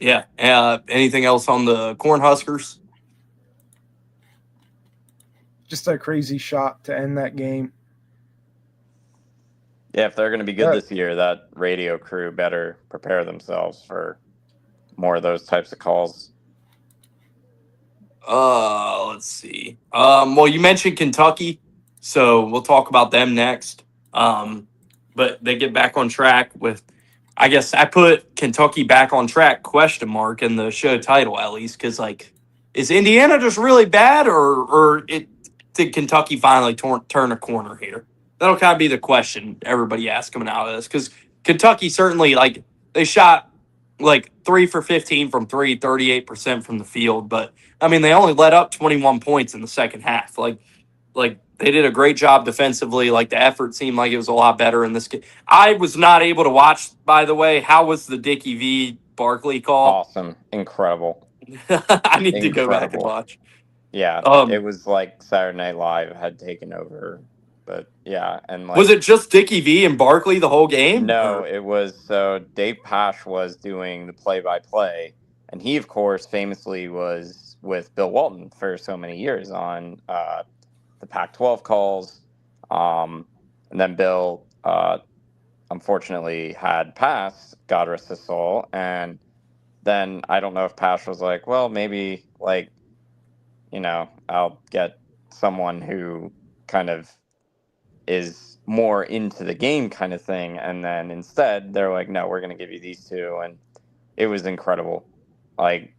yeah. Anything else on the Cornhuskers? Just a crazy shot to end that game. Yeah, if they're going to be good this year, that radio crew better prepare themselves for more of those types of calls. Let's see. Well, you mentioned Kentucky, so we'll talk about them next. But they get back on track with, I guess I put Kentucky back on track ? In the show title, at least, because like, is Indiana just really bad, or did Kentucky finally turn a corner here? That'll kind of be the question everybody asks coming out of this, because Kentucky certainly, like, they shot like 3 for 15 from three, 38% from the field, but I mean, they only let up 21 points in the second half. Like they did a great job defensively. Like, the effort seemed like it was a lot better in this game. I was not able to watch, by the way. How was the Dickie V Barkley call? Awesome. Incredible. I need to go back and watch. Yeah. It was like Saturday Night Live had taken over. But yeah, and like, was it just Dickie V and Barkley the whole game? No, it was, so Dave Pasch was doing the play-by-play, and he, of course, famously was with Bill Walton for so many years on the Pac-12 calls. And then Bill, unfortunately, had passed, God rest his soul, and then I don't know if Pasch was like, well, maybe, like, I'll get someone who kind of is more into the game kind of thing, and then instead they're like, no, we're going to give you these two, and it was incredible. Like,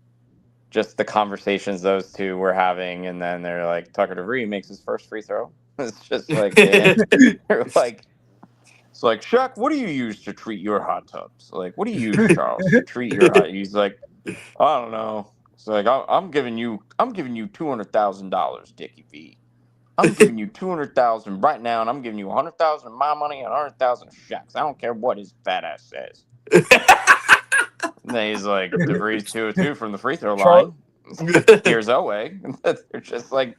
just the conversations those two were having, and then they're like, Tucker DeVries makes his first free throw. It's just like, yeah. They're like, it's like, Shaq, what do you use to treat your hot tubs? Like, what do you use, Charles, to treat your hot? He's like, I don't know. It's like, I'm giving you $200,000, Dickie V. I'm giving you $200,000 right now, and I'm giving you $100,000 of my money and $100,000 of Shaq's. I don't care what his fat ass says. And then he's like, DeVries 2 of 2 from the free throw line. Here's Owe. They're just like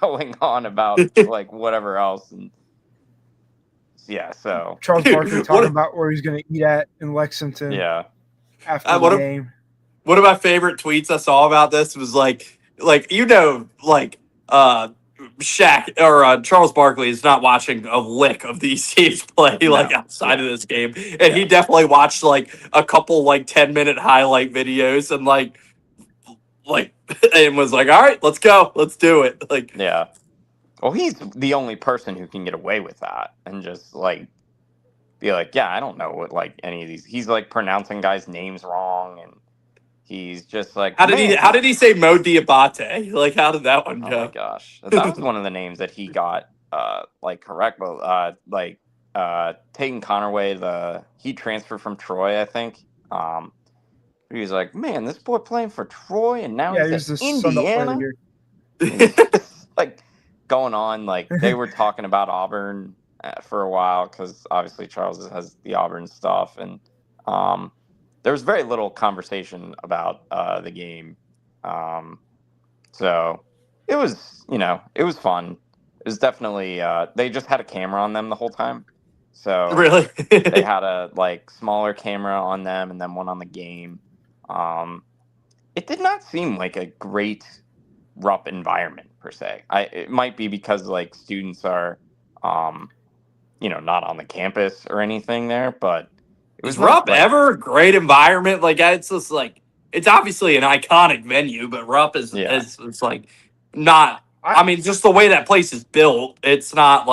going on about like whatever else, and yeah. So Charles Barkley talking about where he's going to eat at in Lexington. Yeah. After the game. One of my favorite tweets I saw about this was like Shaq or Charles Barkley is not watching a lick of these teams play outside of this game, and he definitely watched like a couple 10-minute highlight videos and and was like, all right, let's go, let's do it. Yeah. Well, he's the only person who can get away with that and just be like, yeah, I don't know what any of these. He's pronouncing guys' names wrong, and he's just like, how did he say Mo Diabate? How did that one go? Oh my gosh, that was one of the names that he got correct. But Tatum Connerway, he transferred from Troy, I think. He was like, man, this boy playing for Troy, and now he's in Indiana. Going on, they were talking about Auburn for a while, because obviously Charles has the Auburn stuff, and there was very little conversation about the game. So it was, it was fun. It was definitely, they just had a camera on them the whole time. So really, they had a smaller camera on them and then one on the game. It did not seem like a great Rupp environment per se. It might be because students are, not on the campus or anything there, but it was Rupp ever a great environment? It's just it's obviously an iconic venue, but Rupp is not. I mean, just the way that place is built, it's not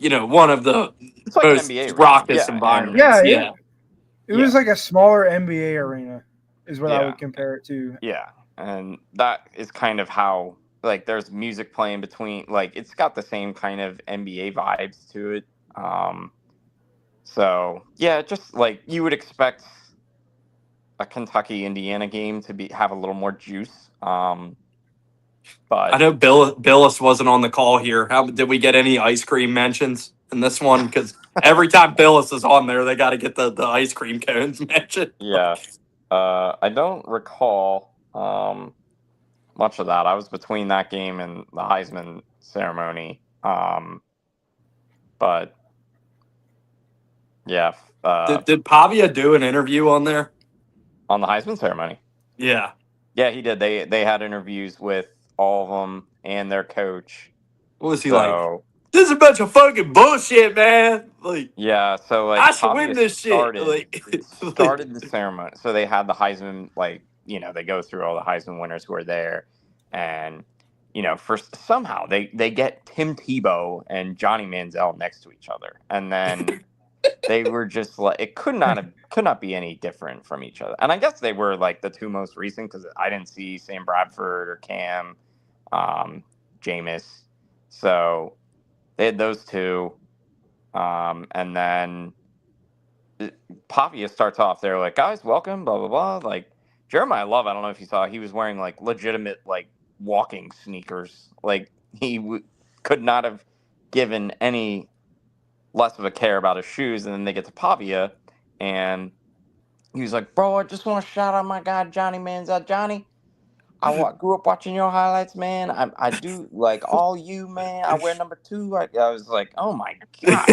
one of the It's like an most NBA arena. raucous Yeah, environments. Yeah, it was like a smaller NBA arena, is what I would compare it to. Yeah, and that is kind of how there's music playing between. It's got the same kind of NBA vibes to it. So yeah, just like you would expect a Kentucky Indiana game to have a little more juice. But I know Billis wasn't on the call here. How did we get any ice cream mentions in this one? Because every time Billis is on there, they got to get the ice cream cones mentioned. yeah, I don't recall much of that. I was between that game and the Heisman ceremony. But yeah, Did Pavia do an interview on there? On the Heisman ceremony? Yeah. Yeah, he did. They had interviews with all of them and their coach. What was he like? This is a bunch of fucking bullshit, man. Yeah, so I should win this shit. Started the ceremony. So they had the Heisman, they go through all the Heisman winners who are there, and first somehow they get Tim Tebow and Johnny Manziel next to each other, and then they were just like it could not be any different from each other. And I guess they were the two most recent because I didn't see Sam Bradford or Cam, Jameis. So they had those two, and then Pavia starts off. They're like, guys, welcome, blah blah blah. Jeremiah Love, I don't know if you saw, he was wearing legitimate walking sneakers. He could not have given any less of a care about his shoes. And then they get to Pavia, and he was like, bro, I just want to shout out my guy Johnny Manziel. Johnny, I grew up watching your highlights, man. I do all you, man. I wear number 2. I was like, oh my god.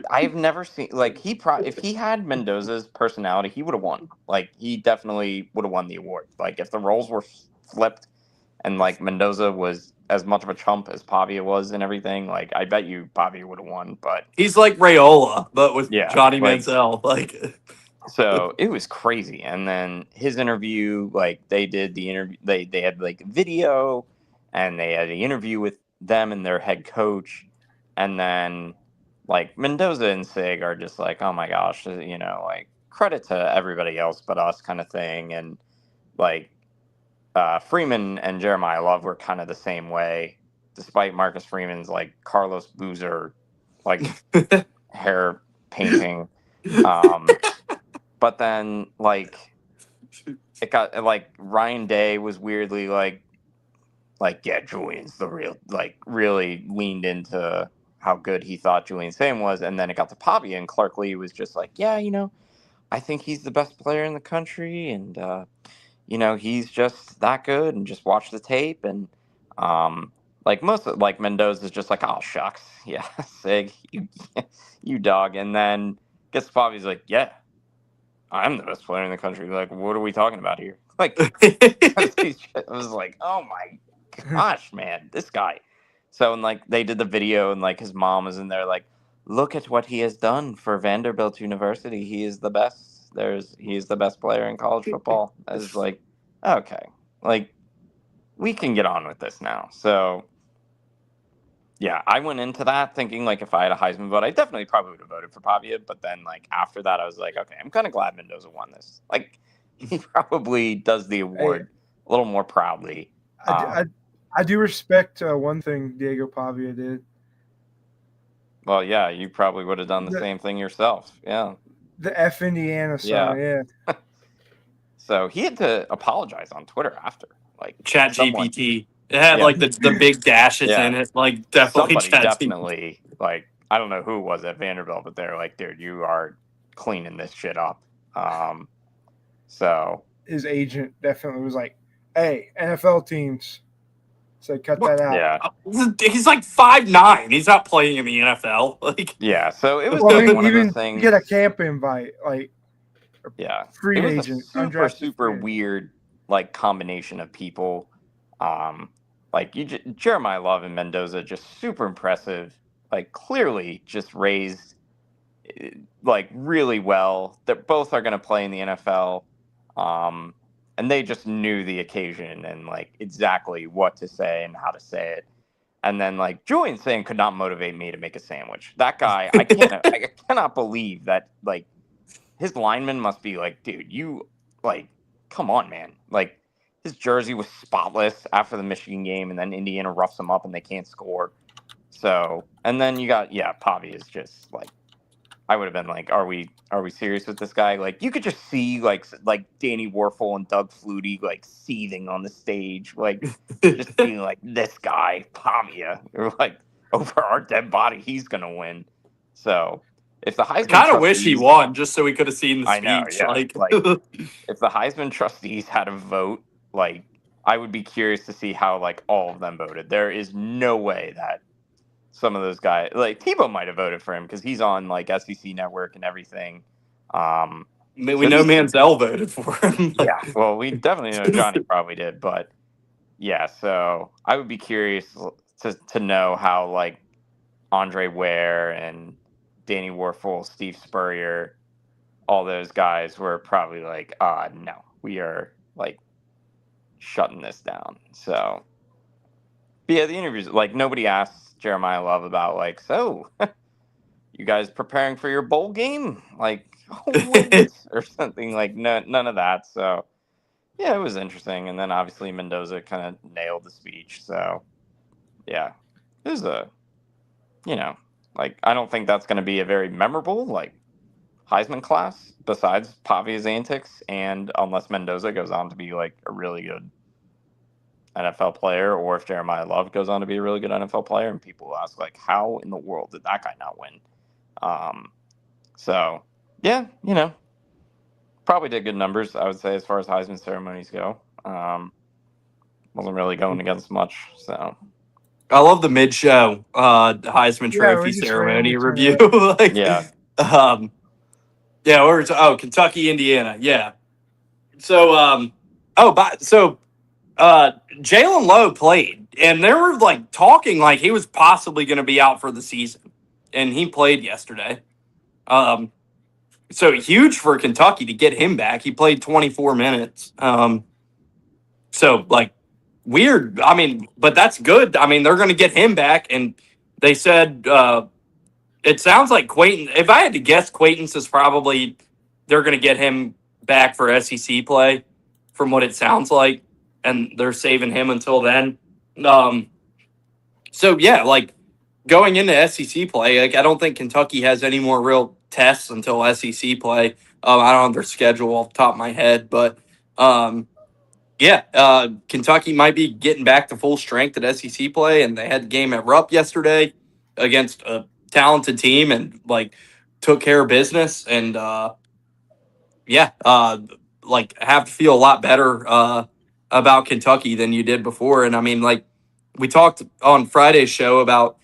I've never seen if he had Mendoza's personality, he would have won. He definitely would have won the award. If the roles were flipped and Mendoza was as much of a chump as Pavia was and everything, I bet you Pavia would have won. But he's like Rayola, but with Johnny Manziel. So it was crazy. And then his interview, they did the interview, they had video, and they had an interview with them and their head coach. And then Mendoza and Sig are just oh my gosh, credit to everybody else but us kind of thing. And Freeman and Jeremiah Love were kind of the same way, despite Marcus Freeman's Carlos Boozer hair painting. But then it got Ryan Day was weirdly yeah, Julian's the real, really leaned into how good he thought Julian Sam was. And then it got to Pavia, and Clark Lee was just yeah, I think he's the best player in the country, and he's just that good, and just watch the tape. And most of Mendoza's just oh shucks, yeah, Sig, you dog. And then gets to Pavia's yeah, I'm the best player in the country. What are we talking about here? I was oh my gosh, man, this guy. So, and they did the video, and his mom was in there, look at what he has done for Vanderbilt University. He is the best. He is the best player in college football. I was okay, we can get on with this now. So, yeah, I went into that thinking if I had a Heisman vote, I definitely probably would have voted for Pavia. But then after that, I was okay, I'm kind of glad Mendoza won this. He probably does the award a little more proudly. I do respect one thing Diego Pavia did. Well, yeah, you probably would have done the same thing yourself. Yeah. The F Indiana song, yeah. So he had to apologize on Twitter after. Chat GPT. It had the big dashes in it. Definitely somebody definitely I don't know who it was at Vanderbilt, but they're dude, you are cleaning this shit up. So his agent definitely was hey, NFL teams, so cut that out. Yeah. He's 5'9". He's not playing in the NFL. Yeah, so it was one of even those things. Get a camp invite, free it was agent, a super weird combination of people. Jeremiah Love and Mendoza, just super impressive. Clearly just raised really well. That both are going to play in the NFL. And they just knew the occasion and exactly what to say and how to say it. And then like Julian saying could not motivate me to make a sandwich. That guy, I cannot believe that like his lineman must be like, dude, you like, come on, man. Like his jersey was spotless after the Michigan game, and then Indiana roughs him up and they can't score. So, and then you got Pavi is just like, I would have been like, are we serious with this guy? Like you could just see like Danny Warfel and Doug Flutie like seething on the stage, like just being like, this guy Pavia, or like over our dead body, he's gonna win. So if the Heisman, I kind of wish he won just so we could have seen the speech. I know, yeah. Like if the Heisman trustees had a vote, like I would be curious to see how like all of them voted. There is no way that some of those guys, like Tebow, might have voted for him because he's on like SEC Network and everything. We know Manziel voted for him. Yeah, well, we definitely know Johnny probably did, but yeah. So I would be curious to know how like Andre Ware and Danny Warfel, Steve Spurrier, all those guys were probably like, no, we are like shutting this down. So, but yeah, the interviews, like nobody asked Jeremiah Love about like, so you guys preparing for your bowl game, like or something, like none of that. So yeah, it was interesting. And then obviously Mendoza kind of nailed the speech. So yeah, it was like I don't think that's going to be a very memorable like Heisman class besides Pavia's antics, and unless Mendoza goes on to be like a really good NFL player, or if Jeremiah Love goes on to be a really good NFL player, and people will ask like, how in the world did that guy not win? So yeah, probably did good numbers, I would say, as far as Heisman ceremonies go. Wasn't really going against much. So I love the mid-show Heisman Trophy ceremony review. Like, yeah. Kentucky, Indiana, yeah. So Jalen Lowe played, and they were like talking like he was possibly going to be out for the season, and he played yesterday. So huge for Kentucky to get him back. He played 24 minutes. So like weird. I mean, but that's good. I mean, they're going to get him back, and they said it sounds like Quaintance. If I had to guess, Quaintance is probably they're going to get him back for SEC play, from what it sounds like. And they're saving him until then. So yeah, like going into SEC play, like I don't think Kentucky has any more real tests until SEC play. I don't have their schedule off the top of my head, but Kentucky might be getting back to full strength at SEC play, and they had the game at Rupp yesterday against a talented team and like took care of business, and like have to feel a lot better about Kentucky than you did before. And I mean, like we talked on Friday's show about,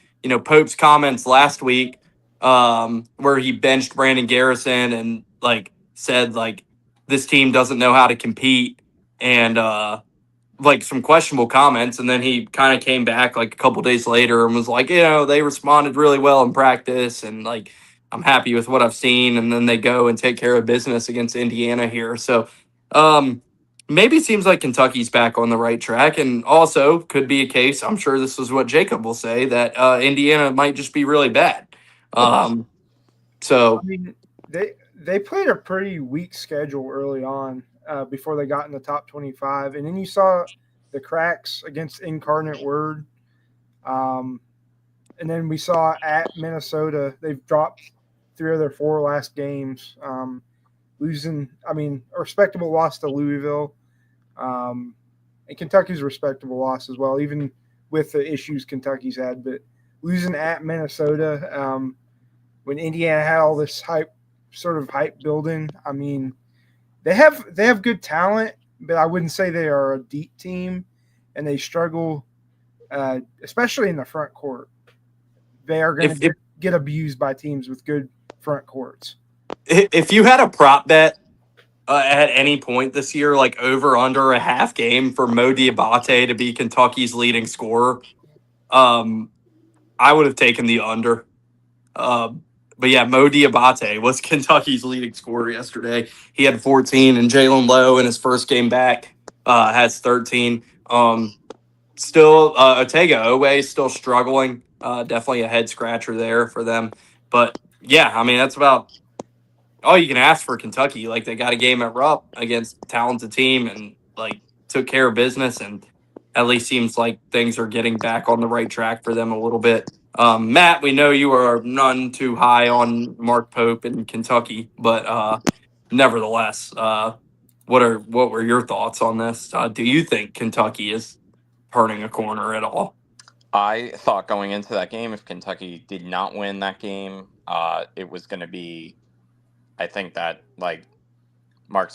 Pope's comments last week where he benched Brandon Garrison and like said like this team doesn't know how to compete, and like some questionable comments. And then he kind of came back like a couple days later and was like, they responded really well in practice, and like I'm happy with what I've seen. And then they go and take care of business against Indiana here. So maybe it seems like Kentucky's back on the right track, and also could be a case, I'm sure this is what Jacob will say, that Indiana might just be really bad. So I mean, they played a pretty weak schedule early on before they got in the top 25, and then you saw the cracks against Incarnate Word, and then we saw at Minnesota they've dropped 3 of their 4 last games, losing. I mean, a respectable loss to Louisville. And Kentucky's a respectable loss as well, even with the issues Kentucky's had. But losing at Minnesota, when Indiana had all this hype building, I mean, they have good talent, but I wouldn't say they are a deep team, and they struggle, especially in the front court. They are going to get abused by teams with good front courts. If you had a prop bet at any point this year, like over under a half game for Mo Diabate to be Kentucky's leading scorer, I would have taken the under. But yeah, Mo Diabate was Kentucky's leading scorer yesterday. He had 14, and Jalen Lowe in his first game back has 13. So still Otega Owe still struggling. Definitely a head scratcher there for them. But yeah, I mean that's about all you can ask for Kentucky. Like they got a game at Rupp against a talented team and like took care of business, and at least seems like things are getting back on the right track for them a little bit. Matt, we know you are none too high on Mark Pope in Kentucky, but nevertheless, what were your thoughts on this? Do you think Kentucky is turning a corner at all? I thought going into that game, if Kentucky did not win that game, it was going to be. I think that like Mark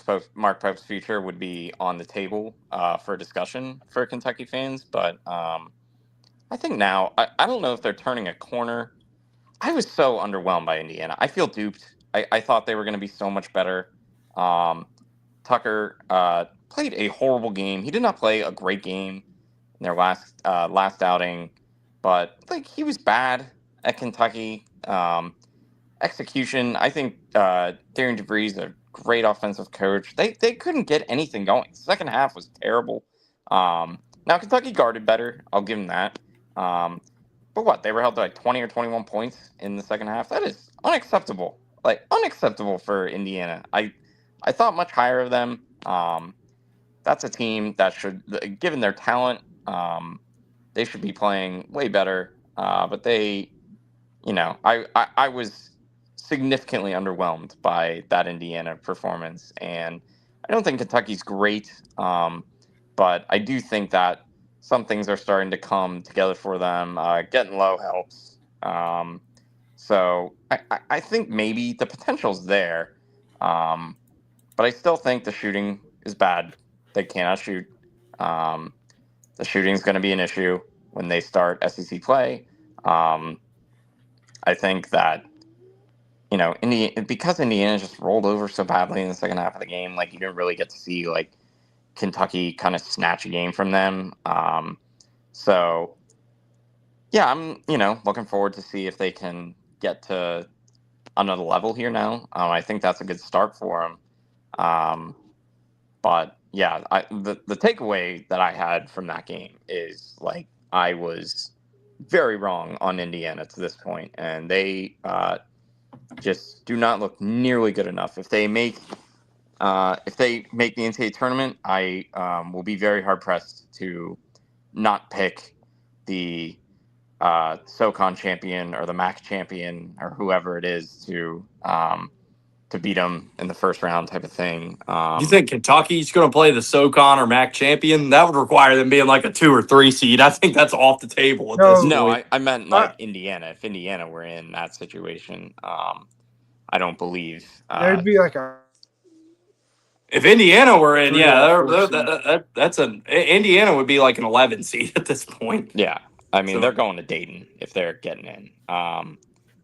Pope's future would be on the table for discussion for Kentucky fans. But I think now I don't know if they're turning a corner. I was so underwhelmed by Indiana. I feel duped. I thought they were going to be so much better. Tucker played a horrible game. He did not play a great game in their last outing, but like he was bad at Kentucky. Execution, I think Darren DeVries is a great offensive coach. They couldn't get anything going. The second half was terrible. Now Kentucky guarded better. I'll give them that. But what, they were held to like 20 or 21 points in the second half. That is unacceptable. Like unacceptable for Indiana. I thought much higher of them. That's a team that should, given their talent, they should be playing way better. But they, I was significantly underwhelmed by that Indiana performance, and I don't think Kentucky's great, but I do think that some things are starting to come together for them. Getting low helps, so I think maybe the potential's there, but I still think the shooting is bad. They cannot shoot. The shooting is going to be an issue when they start SEC play. I think that because Indiana just rolled over so badly in the second half of the game, like you didn't really get to see like Kentucky kind of snatch a game from them. So yeah, I'm looking forward to see if they can get to another level here now. I think that's a good start for them. But yeah, the takeaway that I had from that game is like I was very wrong on Indiana to this point, and they just do not look nearly good enough. If they make the NCAA tournament, I will be very hard pressed to not pick the SoCon champion or the MAC champion or whoever it is to beat them in the first round type of thing. You think Kentucky's going to play the SoCon or MAC champion? That would require them being like a 2 or 3 seed. I think that's off the table at this No, point. I meant like Indiana. If Indiana were in that situation, I don't believe There'd be like a. If Indiana were in, 3 yeah, or 4 that's Indiana would be like an 11 seed at this point. Yeah, I mean So- they're going to Dayton if they're getting in.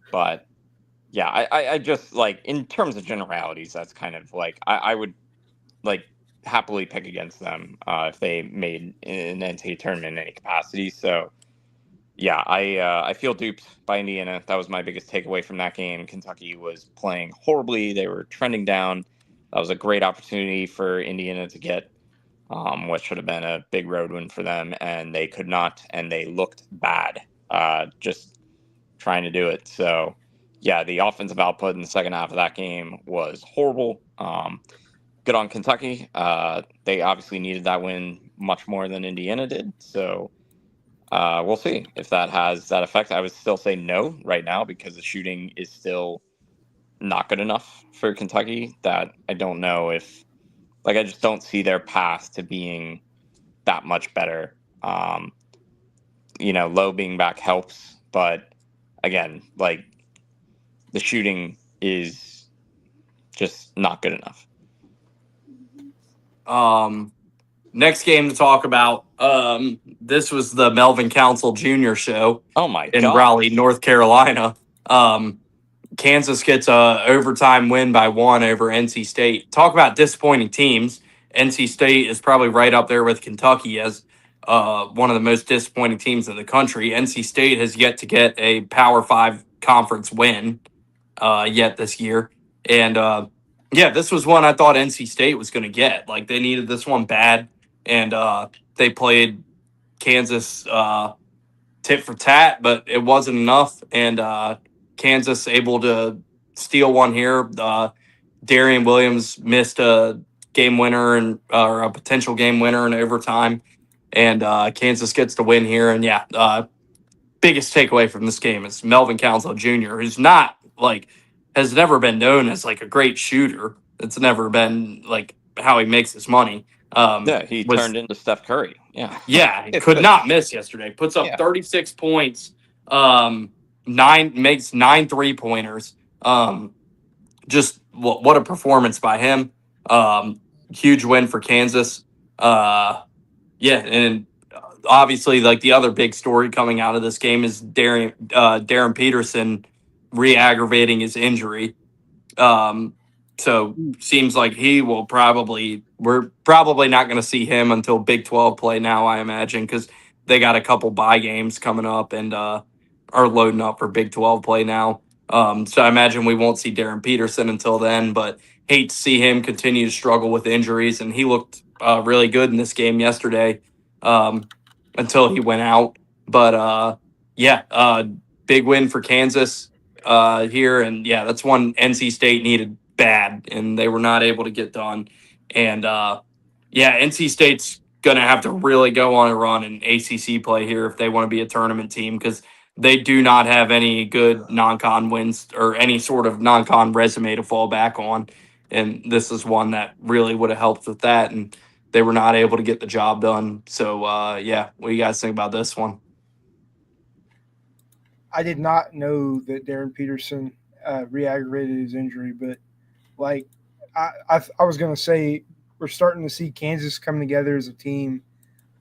But yeah, I just like in terms of generalities, that's kind of like I would like happily pick against them if they made an NCAA tournament in any capacity. So yeah, I feel duped by Indiana. That was my biggest takeaway from that game. Kentucky was playing horribly. They were trending down. That was a great opportunity for Indiana to get what should have been a big road win for them, and they could not, and they looked bad just trying to do it. So yeah, the offensive output in the second half of that game was horrible. Good on Kentucky. They obviously needed that win much more than Indiana did. So we'll see if that has that effect. I would still say no right now because the shooting is still not good enough for Kentucky. That I don't know if, like, I just don't see their path to being that much better. Low being back helps, but again, like, the shooting is just not good enough. Next game to talk about. This was the Melvin Council Jr. show. Oh my in God. Raleigh, North Carolina. Kansas gets a overtime win by 1 over NC State. Talk about disappointing teams. NC State is probably right up there with Kentucky as one of the most disappointing teams in the country. NC State has yet to get a Power 5 conference win yet this year. And yeah, this was one I thought NC State was going to get. Like, they needed this one bad, and they played Kansas tit for tat, but it wasn't enough. And Kansas able to steal one here. Darian Williams missed a game winner or a potential game winner in overtime, and Kansas gets the win here. And biggest takeaway from this game is Melvin Counsell Jr., who's not has never been known as like a great shooter. It's never been like how he makes his money. He turned into Steph Curry. Yeah, could not miss yesterday. Puts up 36 points, makes 9 3-pointers. Just what a performance by him. Huge win for Kansas. And obviously, like the other big story coming out of this game is Darren Peterson re-aggravating his injury. So seems like we're probably not going to see him until Big 12 play now, I imagine, because they got a couple bye games coming up and are loading up for Big 12 play now. So I imagine we won't see Darren Peterson until then, but hate to see him continue to struggle with injuries. And he looked really good in this game yesterday until he went out. But big win for Kansas here. And that's one NC State needed bad, and they were not able to get done. And NC State's going to have to really go on a run in ACC play here if they want to be a tournament team, because they do not have any good non-con wins or any sort of non-con resume to fall back on. And this is one that really would have helped with that. And they were not able to get the job done. So, what do you guys think about this one? I did not know that Darren Peterson re-aggravated his injury, but I was going to say, we're starting to see Kansas come together as a team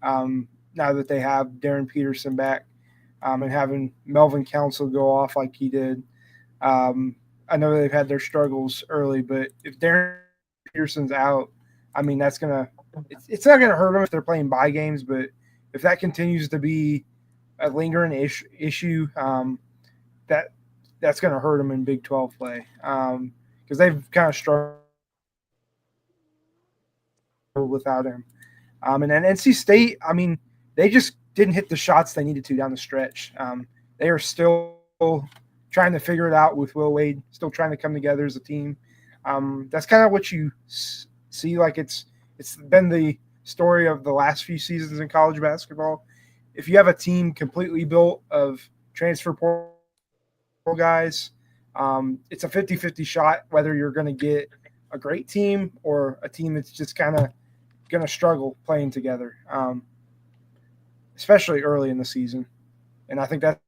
now that they have Darren Peterson back. And having Melvin Counsell go off like he did. I know they've had their struggles early, but if Darren Peterson's out, I mean, it's not going to hurt them if they're playing bye games, but if that continues to be a lingering issue, that's going to hurt them in Big 12 play because they've kind of struggled without him. And then NC State, I mean, they just didn't hit the shots they needed to down the stretch. They are still trying to figure it out with Will Wade, still trying to come together as a team. That's kind of what you see. Like it's been the story of the last few seasons in college basketball. If you have a team completely built of transfer portal guys, it's a 50-50 shot whether you're going to get a great team or a team that's just kind of going to struggle playing together. Especially early in the season. And I think that's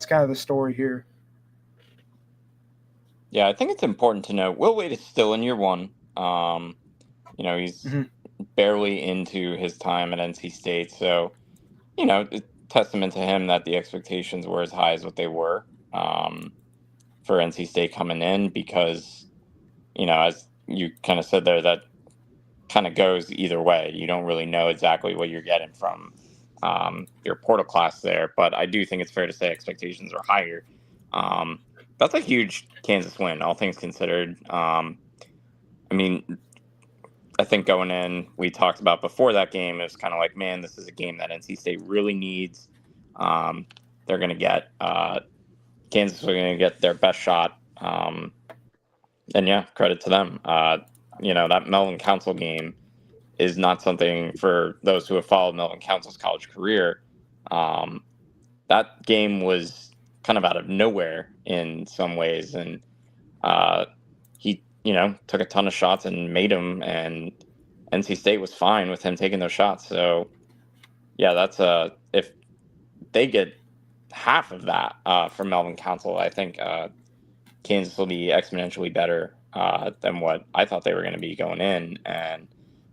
kind of the story here. Yeah, I think it's important to note Will Wade is still in year one. He's barely into his time at NC State. So, it's testament to him that the expectations were as high as what they were for NC State coming in because, as you kind of said there, that kind of goes either way. You don't really know exactly what you're getting from your portal class there, but I do think it's fair to say expectations are higher. That's a huge Kansas win, all things considered. I think going in, we talked about before that game, it was kind of like, man, this is a game that NC State really needs. They're going to get Kansas are going to get their best shot. Credit to them. That Melvin Counsell game is not something for those who have followed Melvin Counsell's college career. That game was kind of out of nowhere in some ways. And he, took a ton of shots and made them, and NC State was fine with him taking those shots. So, that's if they get half of that from Melvin Counsell, I think Kansas will be exponentially better than what I thought they were going to be going in. And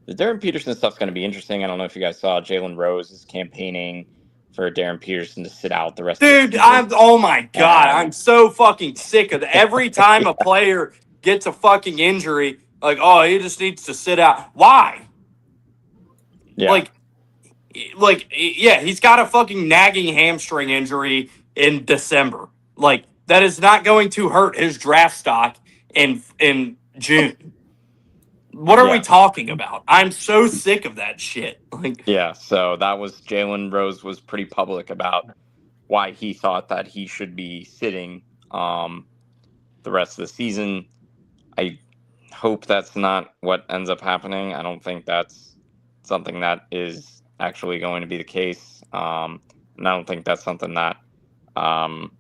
the Darren Peterson stuff's going to be interesting. I don't know if you guys saw Jalen Rose is campaigning for Darren Peterson to sit out the rest of the season. Oh my God, I'm so fucking sick of it. Every time a player gets a fucking injury, like, oh, he just needs to sit out. Why? Yeah. He's got a fucking nagging hamstring injury in December. Like, that is not going to hurt his draft stock in June. What are we Yeah. talking about? I'm so sick of that shit. Like, Yeah, so that was Jalen Rose was pretty public about why he thought that he should be sitting the rest of the season. I hope that's not what ends up happening. I don't think that's something that is actually going to be the case. And I don't think that's something that um,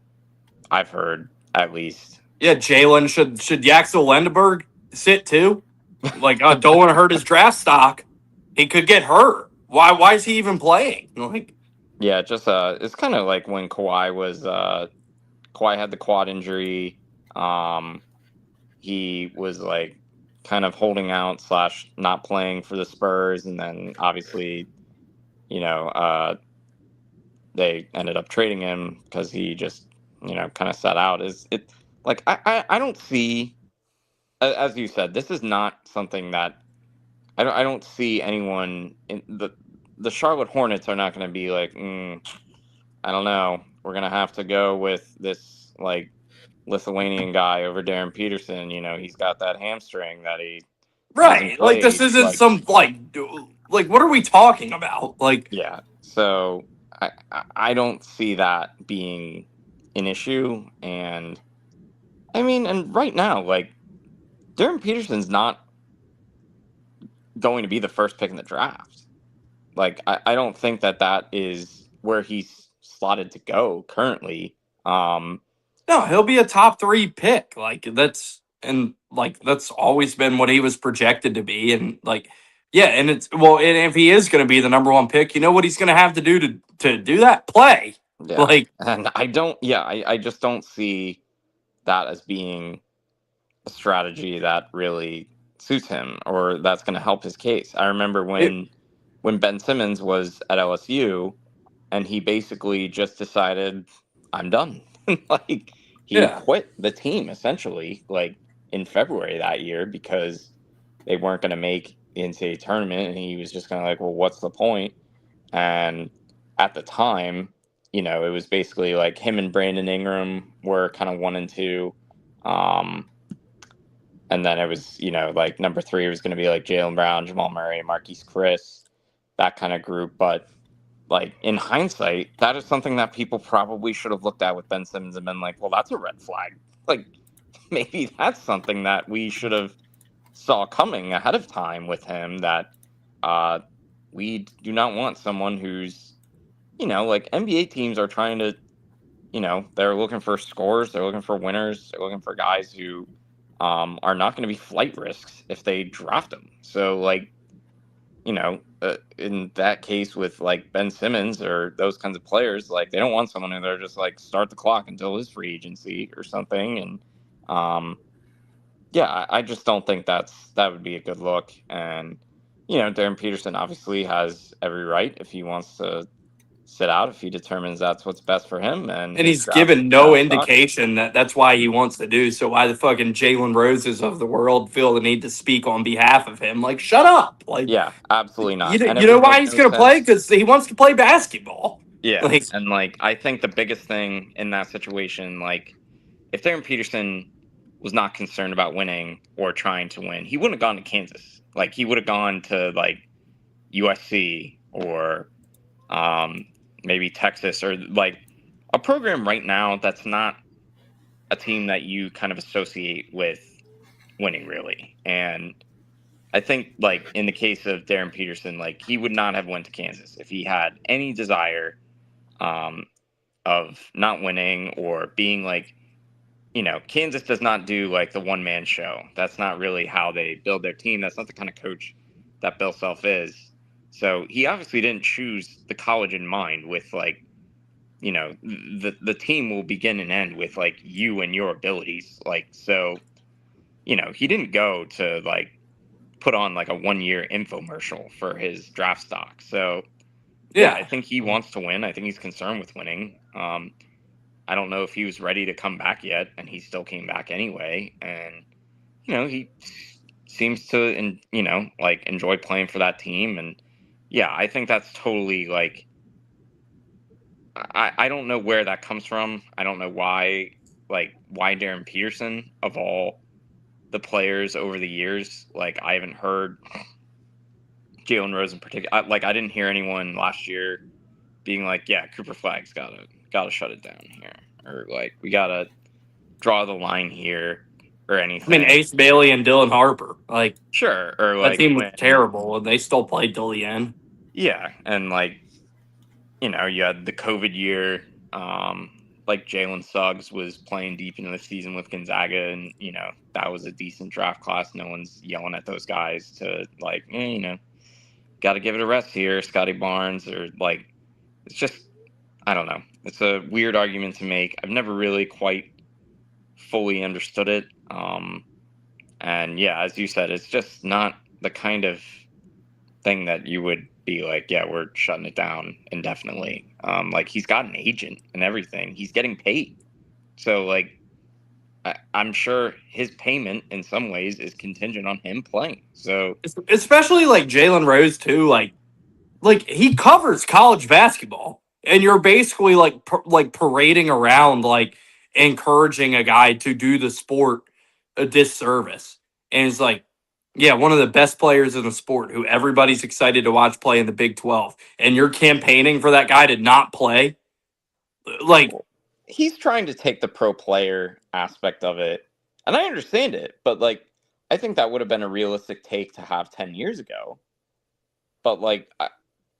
I've heard, at least. yeah, Jalen should Yaxel Lendeberg sit too? Like, I don't want to hurt his draft stock. He could get hurt. Why is he even playing? Like, Yeah, just it's kind of like when Kawhi had the quad injury. Um, he was like kind of holding out slash not playing for the Spurs, and then obviously, you know, they ended up trading him because he just kind of sat out. Is it like I don't see, as you said, this is not something that I don't see anyone in the Charlotte Hornets are not going to be like, I don't know, we're going to have to go with this like Lithuanian guy over Darren Peterson. He's got that hamstring that he hasn't right? Like, this played. isn't Like, some like what are we talking about? Like, yeah. So I don't see that being an issue. And I mean, and right now, like Darren Peterson's not going to be the first pick in the draft. Like, I don't think that is where he's slotted to go currently. no, he'll be a top 3 pick. Like, that's always been what he was projected to be. And like, yeah, and and if he is going to be the number 1 pick, you know what he's going to have to do to do that? Play. Yeah. Like, And I just don't see that as being a strategy that really suits him or that's going to help his case. I remember when Ben Simmons was at LSU and he basically just decided, I'm done. Like, he yeah. quit the team essentially, like in February that year, because they weren't going to make the NCAA tournament, and he was just kind of like, well, what's the point? And at the time, it was basically like him and Brandon Ingram were kind of 1 and 2. And then it was, like number 3 was going to be like Jaylen Brown, Jamal Murray, Marquise Chris, that kind of group. But like in hindsight, that is something that people probably should have looked at with Ben Simmons and been like, well, that's a red flag. Like, maybe that's something that we should have saw coming ahead of time with him, that we do not want someone who's, like NBA teams are trying to, they're looking for scorers, they're looking for winners, they're looking for guys who are not going to be flight risks if they draft them. So, like, in that case with like Ben Simmons or those kinds of players, like they don't want someone who they're just like start the clock until his free agency or something. And yeah, I just don't think that would be a good look. And Darren Peterson obviously has every right, if he wants to sit out, if he determines that's what's best for him and And his he's given no draft stock. indication that that's why he wants to do. So why the fucking Jalen Roses of the world feel the need to speak on behalf of him? Like, shut up! Like, Yeah, absolutely not. you And it know would why make he's no going to play? sense. Because he wants to play basketball. Yeah, Like, and like I think the biggest thing in that situation, like if Darren Peterson was not concerned about winning or trying to win, he wouldn't have gone to Kansas. Like, he would have gone to like USC or maybe Texas, or like a program right now that's not a team that you kind of associate with winning, really. And I think, like, in the case of Darren Peterson, like, he would not have went to Kansas if he had any desire of not winning or being like, Kansas does not do like the one man show. That's not really how they build their team. That's not the kind of coach that Bill Self is. So he obviously didn't choose the college in mind with like, the team will begin and end with like you and your abilities. Like, so, he didn't go to like put on like a 1-year infomercial for his draft stock. So yeah, I think he wants to win. I think he's concerned with winning. I don't know if he was ready to come back yet, and he still came back anyway. And he seems to, like enjoy playing for that team. And yeah, I think that's totally like, I don't know where that comes from. I don't know why Darren Peterson of all the players over the years, like I haven't heard Jalen Rose in particular. Like I didn't hear anyone last year being like, "Yeah, Cooper Flag's gotta shut it down here," or like we gotta draw the line here, or I anything. mean, Ace Bailey and Dylan Harper, like Sure, or that like team was when, terrible, and they still played till the end. yeah, and like you had the COVID year. Like Jalen Suggs was playing deep into the season with Gonzaga, and that was a decent draft class. No one's yelling at those guys to like, got to give it a rest here, Scotty Barnes, or like, it's just, I don't know. It's a weird argument to make. I've never really quite fully understood it. And yeah, as you said, it's just not the kind of thing that you would be like, yeah, we're shutting it down indefinitely. Like he's got an agent and everything. He's getting paid. So like, I'm sure his payment in some ways is contingent on him playing. So Especially like Jalen Rose too, like he covers college basketball, and you're basically like parading around like encouraging a guy to do the sport a disservice. And it's like, yeah, one of the best players in the sport who everybody's excited to watch play in the Big 12, and you're campaigning for that guy to not play. Like, he's trying to take the pro player aspect of it, and I understand it, but like I think that would have been a realistic take to have 10 years ago. But like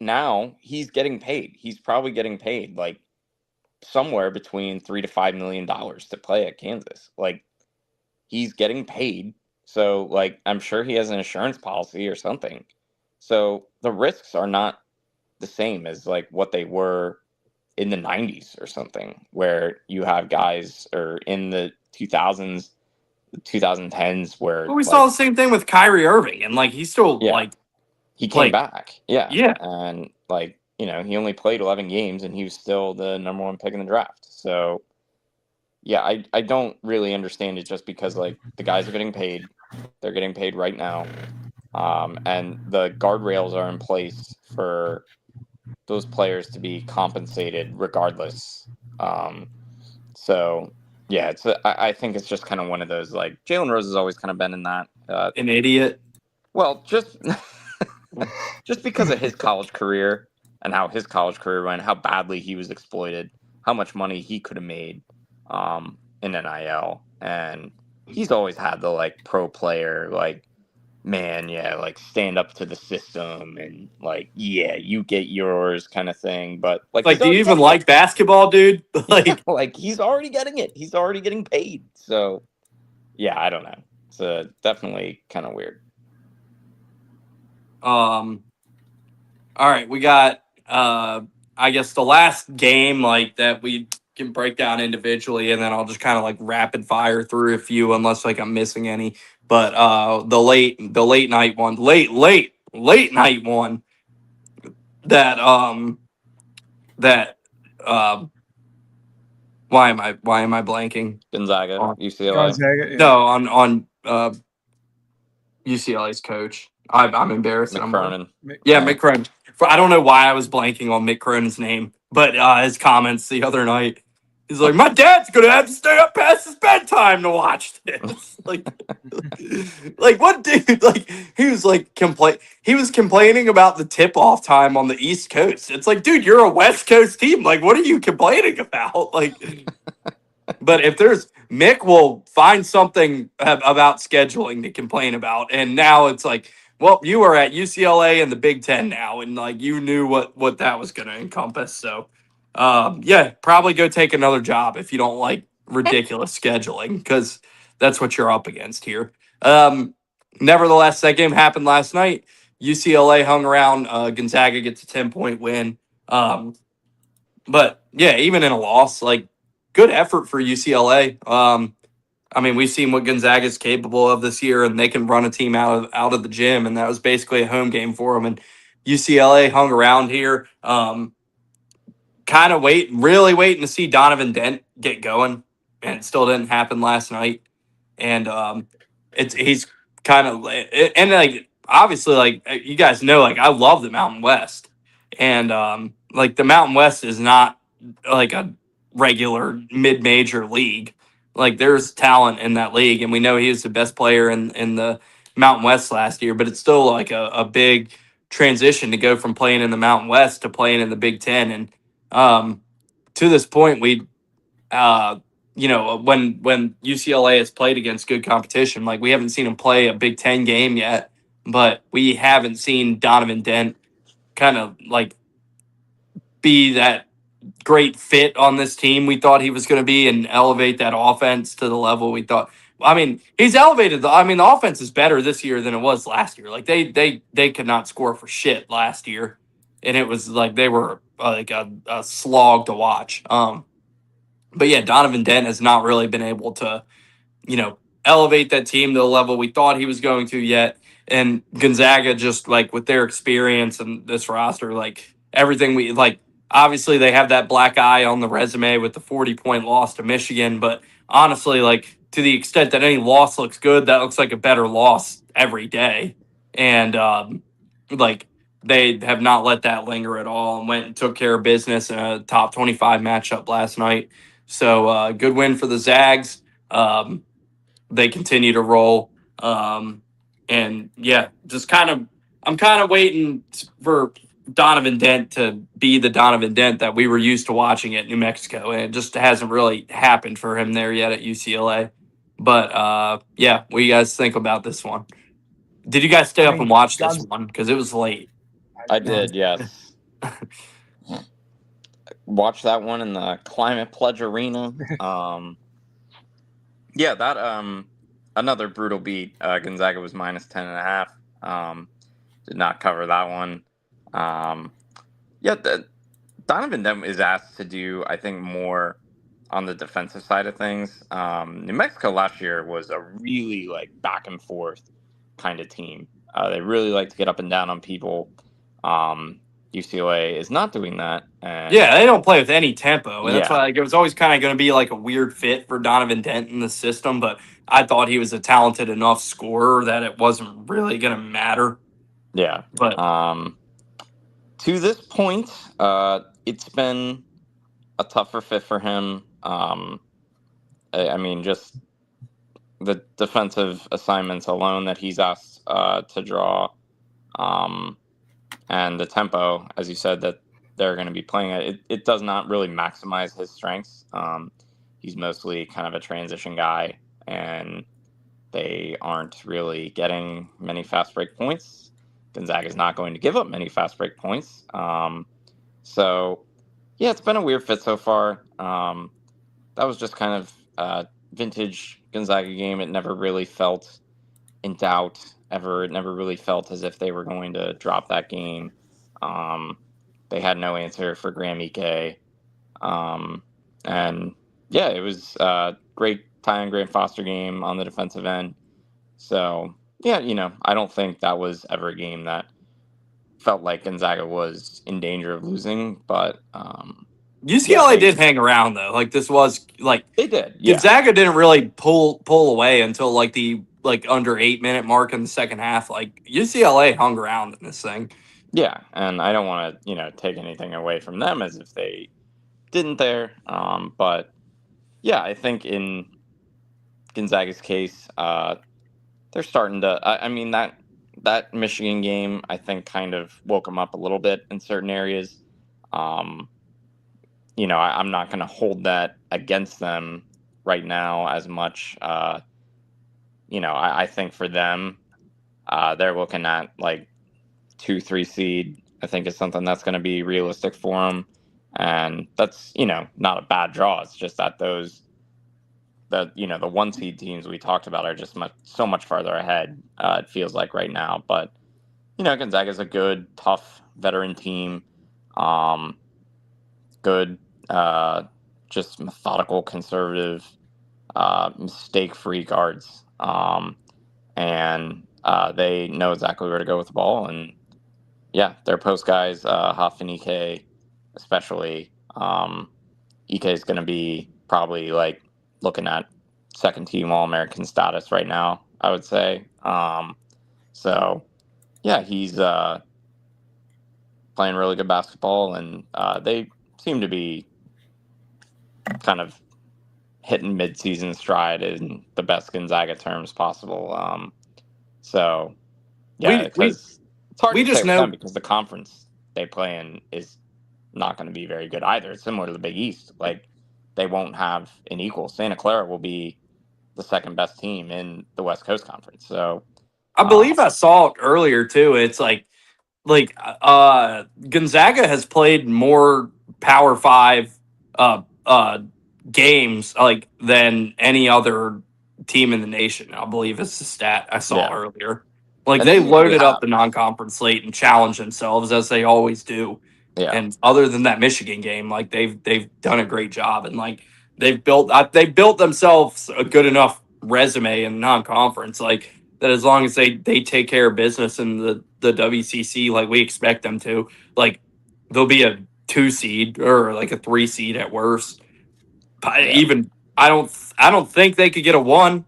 now he's getting paid. He's probably getting paid like somewhere between $3 to $5 million to play at Kansas. Like he's getting paid. So like I'm sure he has an insurance policy or something. So the risks are not the same as like what they were in the 90s or something, where you have guys, or in the 2000s, 2010s, where we saw the same thing with Kyrie Irving, and like he's still he came back. Yeah. And like, he only played 11 games and he was still the number one pick in the draft. So yeah, I don't really understand it, just because like the guys are getting paid. They're getting paid right now. And the guardrails are in place for those players to be compensated regardless. So yeah, I think it's just kind of one of those, like, Jalen Rose has always kind of been in that an idiot. Well, just because of his college career and how his college career went, how badly he was exploited, how much money he could have made in NIL, and he's always had the like pro player, like, man, yeah, like stand up to the system and like, yeah, you get yours kind of thing. But like do you even like basketball, dude? Like, like he's already getting it. He's already getting paid. So yeah, I don't know. It's definitely kind of weird. All right, we got I guess the last game like that we can break down individually, and then I'll just kind of like rapid fire through a few unless like I'm missing any. But the late night one, late night one that why am I blanking? Gonzaga, UCLA. Gonzaga, yeah. No, on UCLA's coach. I'm embarrassed. Mick Cronin. Mick Cronin. I don't know why I was blanking on Mick Cronin's name, but his comments the other night, he's like, "My dad's gonna have to stay up past his bedtime to watch this." like what, dude? Like he was like He was complaining about the tip-off time on the East Coast. It's like, dude, you're a West Coast team. Like, what are you complaining about? Like. But if Mick will find something about scheduling to complain about. And now it's like, well, you are at UCLA in the Big Ten now. And like, you knew what that was going to encompass. So yeah, probably go take another job if you don't like ridiculous scheduling, because that's what you're up against here. Nevertheless, that game happened last night. UCLA hung around. Gonzaga gets a 10-point win. But yeah, even in a loss, like, good effort for UCLA. I mean, we've seen what Gonzaga is capable of this year, and they can run a team out of the gym, and that was basically a home game for them. And UCLA hung around here, kind of really waiting to see Donovan Dent get going, and it still didn't happen last night. And he's kind of, and like, obviously, like, you guys know, like, I love the Mountain West, and like the Mountain West is not like a regular mid-major league. Like there's talent in that league, and we know he was the best player in the Mountain West last year. But it's still like a big transition to go from playing in the Mountain West to playing in the Big Ten. And to this point, uh, when UCLA has played against good competition, like we haven't seen him play a Big Ten game yet, but we haven't seen Donovan Dent kind of like be that great fit on this team we thought he was going to be and elevate that offense to the level we thought. I mean, he's elevated. The offense is better this year than it was last year. Like they could not score for shit last year, and it was like they were like a slog to watch. But yeah, Donovan Dent has not really been able to, elevate that team to the level we thought he was going to yet. And Gonzaga, just like with their experience and this roster, like everything we like, obviously they have that black eye on the resume with the 40-point loss to Michigan. But honestly, like to the extent that any loss looks good, that looks like a better loss every day. And like they have not let that linger at all and went and took care of business in a top 25 matchup last night. So good win for the Zags. They continue to roll. And yeah, I'm kind of waiting for Donovan Dent to be the Donovan Dent that we were used to watching at New Mexico. And it just hasn't really happened for him there yet at UCLA. But yeah, what do you guys think about this one? Did you guys stay up and watch this one? Because it was late. I did, yes. Watch that one in the Climate Pledge Arena. Yeah, that another brutal beat. Gonzaga was minus 10.5. Did not cover that one. Yeah, Donovan Dent is asked to do, I think, more on the defensive side of things. New Mexico last year was a really like back and forth kind of team. They really like to get up and down on people. UCLA is not doing that. And yeah, they don't play with any tempo, and that's Yeah. why like, it was always kind of going to be like a weird fit for Donovan Dent in the system. But I thought he was a talented enough scorer that it wasn't really going to matter. Yeah. But to this point, it's been a tougher fit for him. I mean, just the defensive assignments alone that he's asked to draw, and the tempo, as you said, that they're going to be playing at, it does not really maximize his strengths. He's mostly kind of a transition guy, and they aren't really getting many fast break points. Gonzaga is not going to give up many fast break points. So, yeah, it's been a weird fit so far. That was just kind of a vintage Gonzaga game. It never really felt in doubt ever. It never really felt as if they were going to drop that game. They had no answer for Graham Ike. And yeah, it was a great Ty and Graham Foster game on the defensive end. So yeah, I don't think that was ever a game that felt like Gonzaga was in danger of losing, but UCLA did hang around though. Like this was like they did. Yeah. Gonzaga didn't really pull away until like the under 8-minute mark in the second half. Like UCLA hung around in this thing. Yeah, and I don't want to take anything away from them as if they didn't there. But yeah, I think in Gonzaga's case, they're starting to. I mean that Michigan game, I think, kind of woke them up a little bit in certain areas. I'm not going to hold that against them right now as much. I think for them, they're looking at like 2-3 seed. I think is something that's going to be realistic for them, and that's not a bad draw. It's just that the 1 seed teams we talked about are just so much farther ahead. It feels like right now, but Gonzaga is a good, tough veteran team. Good, just methodical, conservative, mistake-free guards, and they know exactly where to go with the ball. And yeah, their post guys, Huff and Ike, especially. Ike is going to be probably like looking at second team All-American status right now, I would say. So yeah, he's playing really good basketball, and they seem to be kind of hitting mid-season stride in the best Gonzaga terms possible. So yeah, We because it's hard we to say just with them know. because the conference they play in is not going to be very good either. It's similar to the Big East. Like they won't have an equal. Santa Clara will be the second best team in the West Coast Conference. So I uh, believe I saw it earlier too. It's Gonzaga has played more Power Five games than any other team in the nation. I believe it's the stat I saw yeah, earlier. Like and they they usually loaded up have the non-conference slate and challenged themselves as they always do. yeah. And other than that Michigan game, like they've done a great job and like they've built themselves a good enough resume in non-conference. Like that as long as they take care of business in the WCC like we expect them to, like they'll be a 2 seed or like a 3 seed at worst. Yeah. Even I don't think they could get a 1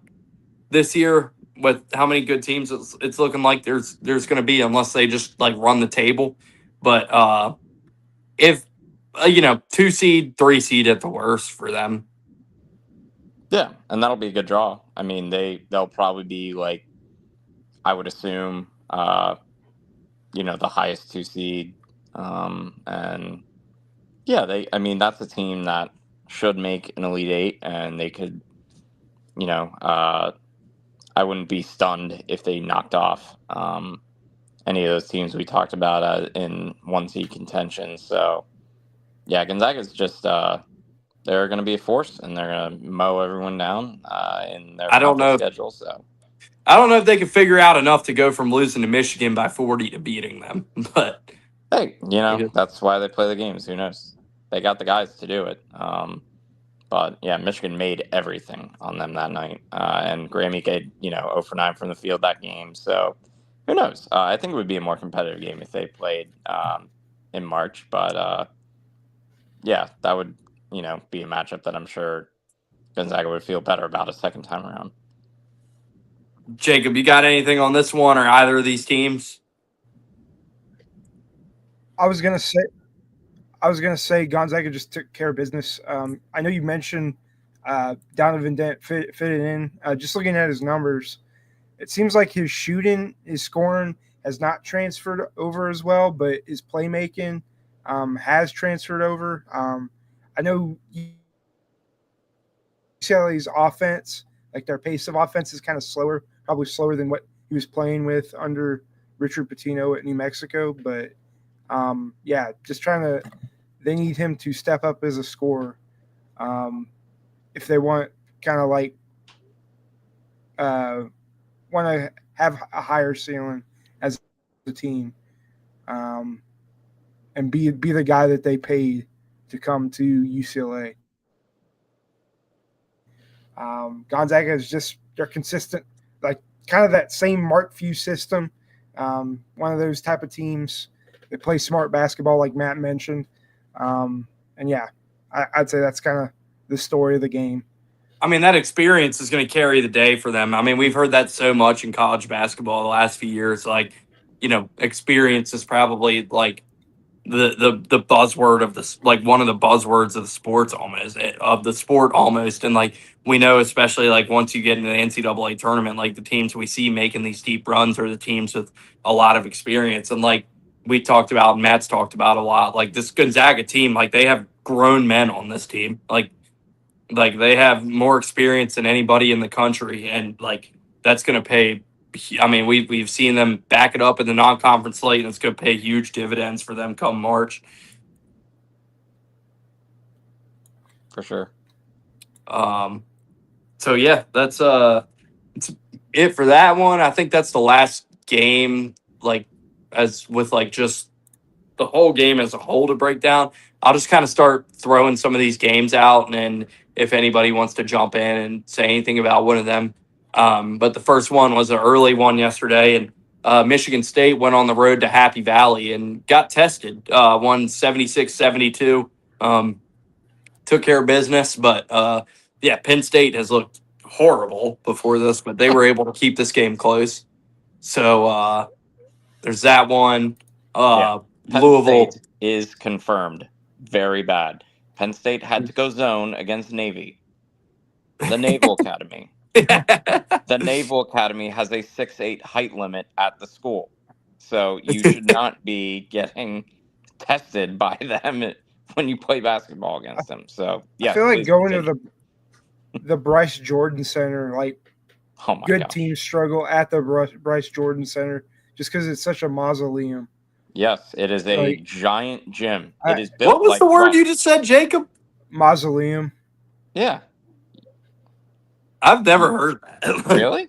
this year with how many good teams it's looking like there's going to be unless they just like run the table. But if 2 seed, 3 seed at the worst for them. Yeah, and that'll be a good draw. I mean, they'll probably be like, I would assume, the highest 2 seed, and yeah, I mean, that's a team that should make an Elite Eight, and they could, I wouldn't be stunned if they knocked off any of those teams we talked about in 1 seed contention. So yeah, Gonzaga's just they're going to be a force, and they're going to mow everyone down in their I don't conference know. schedule. So I don't know if they can figure out enough to go from losing to Michigan by 40 to beating them, but hey, I guess that's why they play the games. Who knows? They got the guys to do it. But yeah, Michigan made everything on them that night, and Graham Ike, 0 for 9 from the field that game. So who knows? I think it would be a more competitive game if they played in March. But yeah, that would be a matchup that I'm sure Gonzaga would feel better about a second time around. Jacob, you got anything on this one or either of these teams? I was gonna say Gonzaga just took care of business. I know you mentioned Donovan Dent fitted in. Just looking at his numbers, it seems like his shooting, his scoring has not transferred over as well, but his playmaking has transferred over. I know UCLA's offense, like their pace of offense, is kind of slower, probably slower than what he was playing with under Richard Pitino at New Mexico. But just trying to. They need him to step up as a scorer if they want kind of like want to have a higher ceiling as a team and be the guy that they paid to come to UCLA. Gonzaga is just they're consistent, like kind of that same Mark Few system. One of those type of teams. They play smart basketball, like Matt mentioned. And yeah, I'd say that's kind of the story of the game. I mean, that experience is going to carry the day for them. I mean, we've heard that so much in college basketball the last few years. Like, experience is probably like the buzzword of this, like one of the buzzwords of the sports almost of the sport almost. And like we know, especially like once you get into the NCAA tournament, like the teams we see making these deep runs are the teams with a lot of experience. And like we talked about, and Matt's talked about a lot, like this Gonzaga team, like they have grown men on this team, like they have more experience than anybody in the country, and like that's going to pay. I mean, we've seen them back it up in the non-conference slate, and it's going to pay huge dividends for them come March. For sure. So yeah, that's it for that one. I think that's the last game, like as with like just the whole game as a whole to break down. I'll just kind of start throwing some of these games out, and then if anybody wants to jump in and say anything about one of them. But the first one was an early one yesterday, and Michigan State went on the road to Happy Valley and got tested, won 76-72, took care of business. But yeah, Penn State has looked horrible before this, but they were able to keep this game close. So there's that one. Penn Louisville State is confirmed very bad. Penn State had to go zone against Navy. The Naval Academy. The Naval Academy has a 6'8" height limit at the school. So you should not be getting tested by them when you play basketball against them. So, I yeah. feel like please going continue. to the Bryce Jordan Center, like Oh my good gosh. teams struggle at the Bryce Jordan Center just because it's such a mausoleum. Yes, it is a Like, giant gym. I- It is built What was like the word rock. you just said, Jacob? Mausoleum. Yeah. I've never heard that. Really?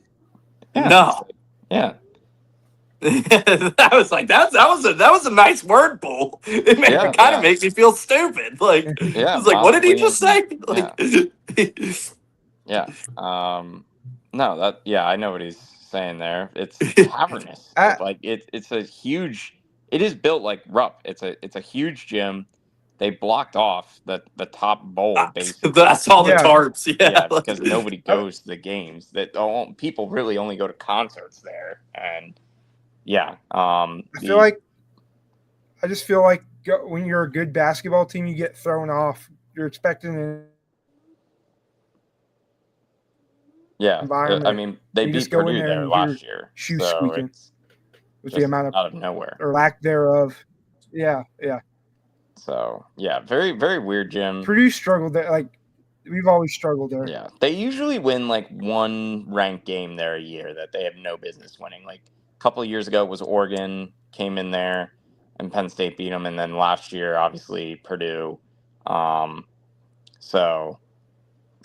Yeah. No. Yeah. I was like, that was a nice word pull. It Yeah, kind yeah. of makes me feel stupid. Like, Yeah, I was like, what did he mausoleum. just say? Like, Yeah. No, that I know what he's saying there. It's cavernous. It's a huge. It is built like Rupp. It's a huge gym. They blocked off the top bowl basically. I saw the Yeah. tarps. Yeah, Yeah, because nobody goes to the games. People really only go to concerts there, and yeah. I just feel like when you're a good basketball team, you get thrown off. You're expecting Yeah, environment. I mean, they You beat just go in Purdue there there and last hear year, shoes so squeaking it's with just the amount of out of nowhere. or lack thereof. Yeah. So yeah, very very weird gym. Purdue struggled there. Like we've always struggled there. Yeah, they usually win like one ranked game there a year that they have no business winning. Like a couple of years ago, it was Oregon came in there, and Penn State beat them, and then last year, obviously Purdue. So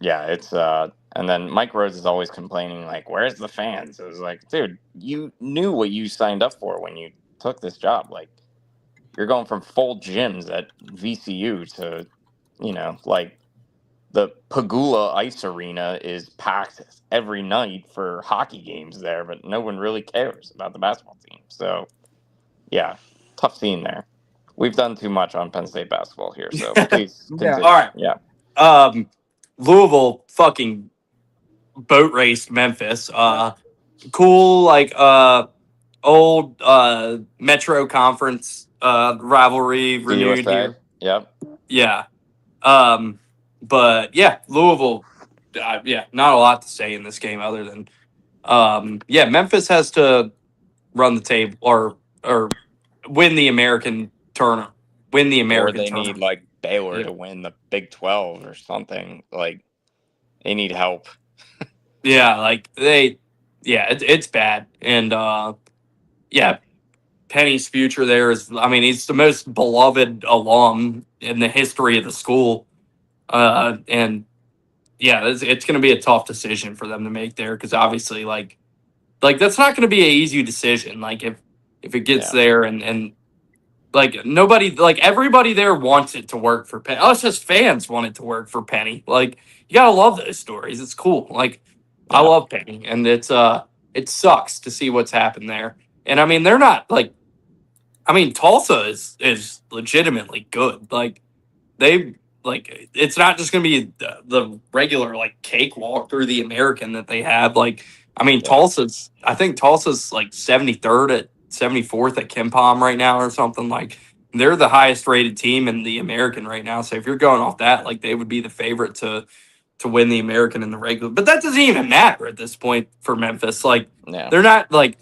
yeah, it's and then Mike Rhodes is always complaining like, "Where's the fans?" It was like, dude, you knew what you signed up for when you took this job. Like, you're going from full gyms at VCU to, like the Pagula Ice Arena is packed every night for hockey games there, but no one really cares about the basketball team. So, yeah, tough scene there. We've done too much on Penn State basketball here, so please continue. All right. Yeah. Louisville fucking boat raced Memphis. Cool, like old Metro Conference rivalry renewed USA. here. Yep. Yeah. But yeah, Louisville. Not a lot to say in this game other than Memphis has to run the table or win the American tournament. Win the American Or they tournament. need like Baylor to win the Big 12 or something. Like they need help. It's bad. And Penny's future there is, I mean, he's the most beloved alum in the history of the school. And it's going to be a tough decision for them to make there because obviously, like that's not going to be an easy decision. Like if it gets there and like nobody, like everybody there wants it to work for Penny. Us as fans want it to work for Penny. Like you gotta love those stories. It's cool. Like I love Penny, and it sucks to see what's happened there. And I mean, they're not like, I mean, Tulsa is legitimately good. Like it's not just gonna be the regular like cakewalk through the American that they have. Like I mean, I think Tulsa's like 73rd at 74th at KenPom right now or something. Like they're the highest rated team in the American right now. So if you're going off that, like they would be the favorite to win the American in the regular. But that doesn't even matter at this point for Memphis. Like they're not like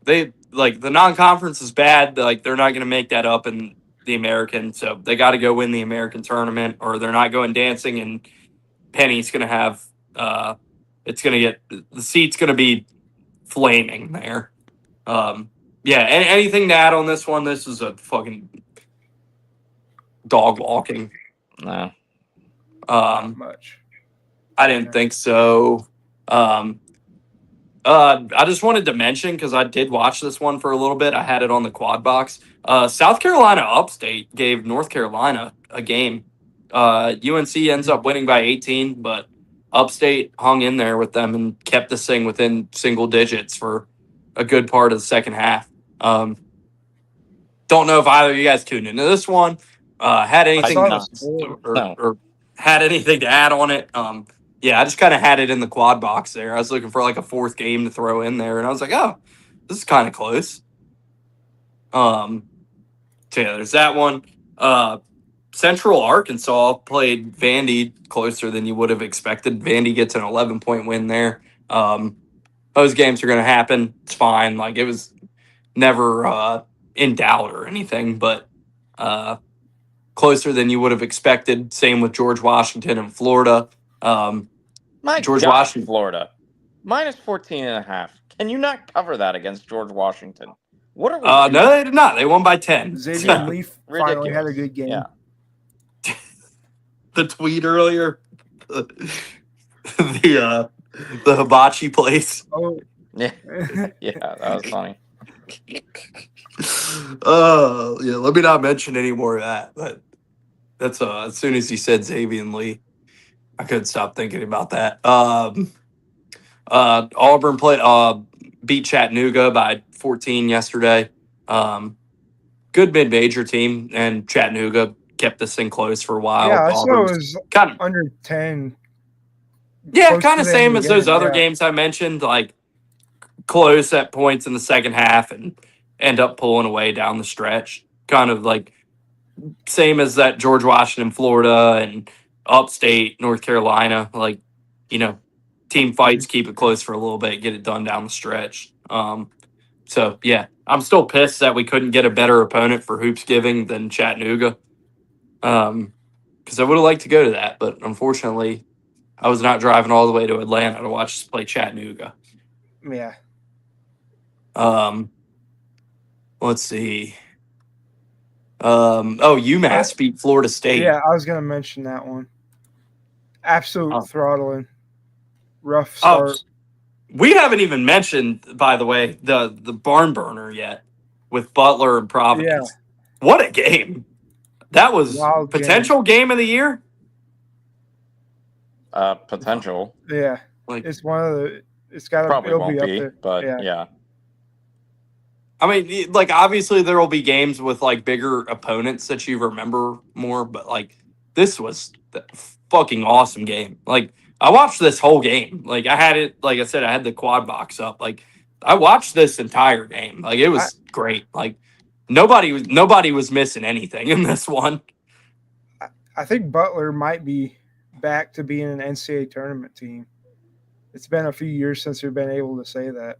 they like the non-conference is bad. Like they're not going to make that up in the American. So they got to go win the American tournament or they're not going dancing. And Penny's going to have it's going to get the seat's going to be flaming there. Anything to add on this one? This is a fucking dog walking. No. Not much. I didn't think so. I just wanted to mention because I did watch this one for a little bit. I had it on the quad box. South Carolina Upstate gave North Carolina a game. UNC ends up winning by 18, but Upstate hung in there with them and kept this thing within single digits for a good part of the second half. Don't know if either of you guys tuned into this one. Had anything or had anything to add on it. I just kind of had it in the quad box there. I was looking for like a fourth game to throw in there, and I was like, oh, this is kind of close. So yeah, there's that one. Central Arkansas played Vandy closer than you would have expected. Vandy gets an 11-point win there. Those games are going to happen. It's fine. Like, it was never in doubt or anything, but closer than you would have expected. Same with George Washington and Florida. My George God, Washington. Florida. Minus 14.5. Can you not cover that against George Washington? What are we doing? No, they did not. They won by 10. Xavier and Leaf finally had a Ridiculous. good game. Yeah. The tweet earlier, the hibachi place. Oh, Yeah. Yeah, that was funny. Yeah. Let me not mention any more of that. But that's as soon as he said Xavier and Lee, I couldn't stop thinking about that. Auburn beat Chattanooga by 14 yesterday. Good mid-major team, and Chattanooga kept this thing close for a while. yeah, I saw it Auburn's was kind of under 10. Yeah, Close kind to of the same end as of the those game, other yeah. games I mentioned, like close at points in the second half and end up pulling away down the stretch. Kind of like same as that George Washington, Florida, and upstate North Carolina. Like, team fights, keep it close for a little bit, get it done down the stretch. So, yeah, I'm still pissed that we couldn't get a better opponent for Hoops Giving than Chattanooga. Because I would have liked to go to that, but unfortunately, I was not driving all the way to Atlanta to watch us play Chattanooga. Yeah. Let's see. UMass beat Florida State. Yeah, I was going to mention that one. Absolute throttling. Rough start. We haven't even mentioned, by the way, the barn burner yet with Butler and Providence. Yeah. What a game. That was Wild potential game of the year. Potential. Yeah. Like, It's one of the it's got Probably it'll won't be up be, there. but Yeah. yeah. I mean, like, obviously there will be games with like bigger opponents that you remember more, but like this was the fucking awesome game. Like, I watched this whole game. Like, I had it, like I said, I had the quad box up. Like, I watched this entire game. Like, it was great. Like, nobody was missing anything in this one. I think Butler might be back to being an NCAA tournament team. It's been a few years since we've been able to say that.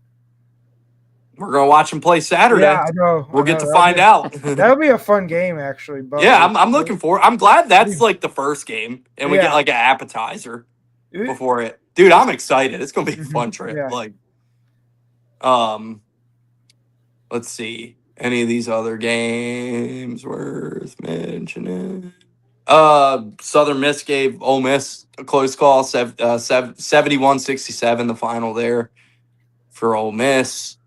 We're gonna watch them play Saturday. Yeah, I know. We'll get to find out. That'll be a fun game, actually. But yeah, I'm looking for. I'm glad that's like the first game, and we get like an appetizer before it. Dude, I'm excited. It's gonna be a fun trip. Yeah. Like, let's see. Any of these other games worth mentioning? Southern Miss gave Ole Miss a close call, 71-67, the final there for Ole Miss.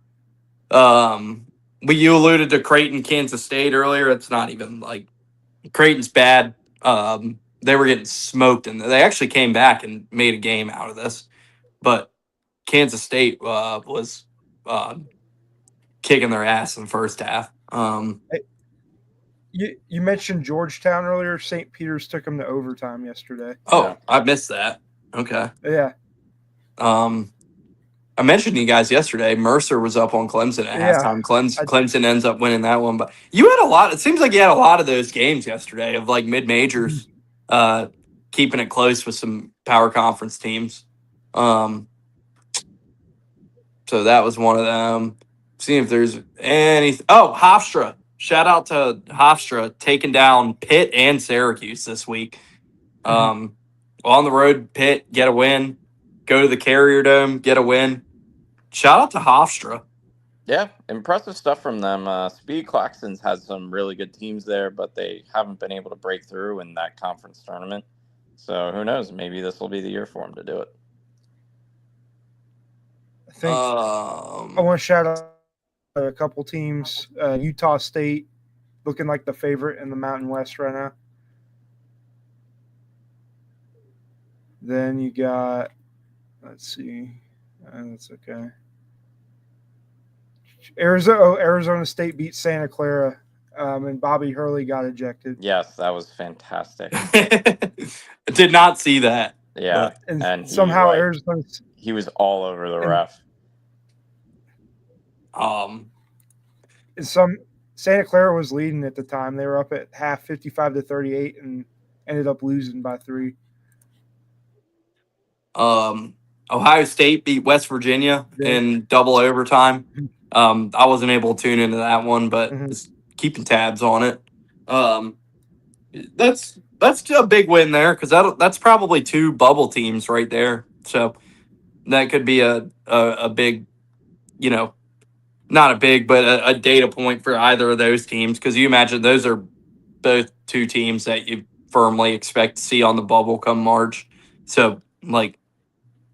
You alluded to Creighton, Kansas State earlier. It's not even like Creighton's bad. They were getting smoked, and they actually came back and made a game out of this. But Kansas State was kicking their ass in the first half. You mentioned Georgetown earlier. St. Peter's took them to overtime yesterday. Oh, Yeah. I missed that. Okay. Yeah. I mentioned to you guys yesterday, Mercer was up on Clemson at halftime. Clemson ends up winning that one. But you had a lot. It seems like you had a lot of those games yesterday of like mid-majors keeping it close with some power conference teams. So that was one of them. Seeing if there's any. Oh, Hofstra. Shout out to Hofstra taking down Pitt and Syracuse this week. On the road, Pitt, get a win. Go to the Carrier Dome, get a win. Shout out to Hofstra. Yeah, impressive stuff from them. Speedy Claxton's had some really good teams there, but they haven't been able to break through in that conference tournament. So who knows? Maybe this will be the year for him to do it. I think I want to shout out a couple teams. Utah State looking like the favorite in the Mountain West right now. Then you got, let's see, that's okay. Arizona State beat Santa Clara, and Bobby Hurley got ejected. Yes, that was fantastic. I did not see that. Yeah, and somehow Arizona. He was all over the ref. Santa Clara was leading at the time. They were up at half 55-38 and ended up losing by 3. Ohio State beat West Virginia in double overtime. I wasn't able to tune into that one, but just keeping tabs on it. That's a big win there because that's probably 2 bubble teams right there. So that could be a big, not a big, but a data point for either of those teams because you imagine those are both 2 teams that you firmly expect to see on the bubble come March. So like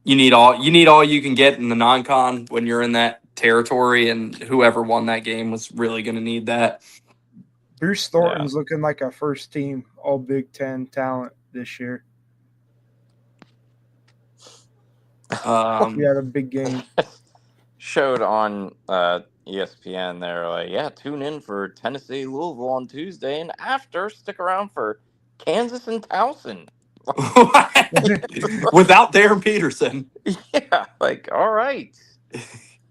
you need all you can get in the non-con when you're in that territory, and whoever won that game was really going to need that. Bruce Thornton's looking like a first team All Big Ten talent this year. We had a big game. Showed on ESPN. They're like, yeah, tune in for Tennessee Louisville on Tuesday, and after stick around for Kansas and Towson. Without Darren Peterson. Yeah, like, all right.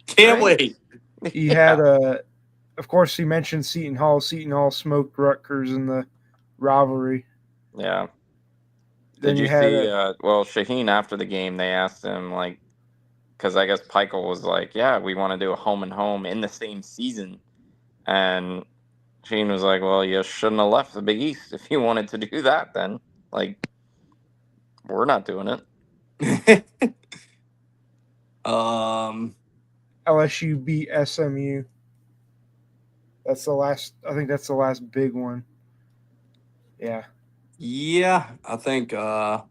Can't wait. He had of course, he mentioned Seton Hall. Seton Hall smoked Rutgers in the rivalry. Yeah. Then Did you see? Shaheen after the game, they asked him like, because I guess Peichel was like, "Yeah, we want to do a home and home in the same season," and Shaheen was like, "Well, you shouldn't have left the Big East if you wanted to do that. Then, like, we're not doing it." LSU beat SMU. That's the last. I think that's the last big one. Yeah. Yeah, I think that's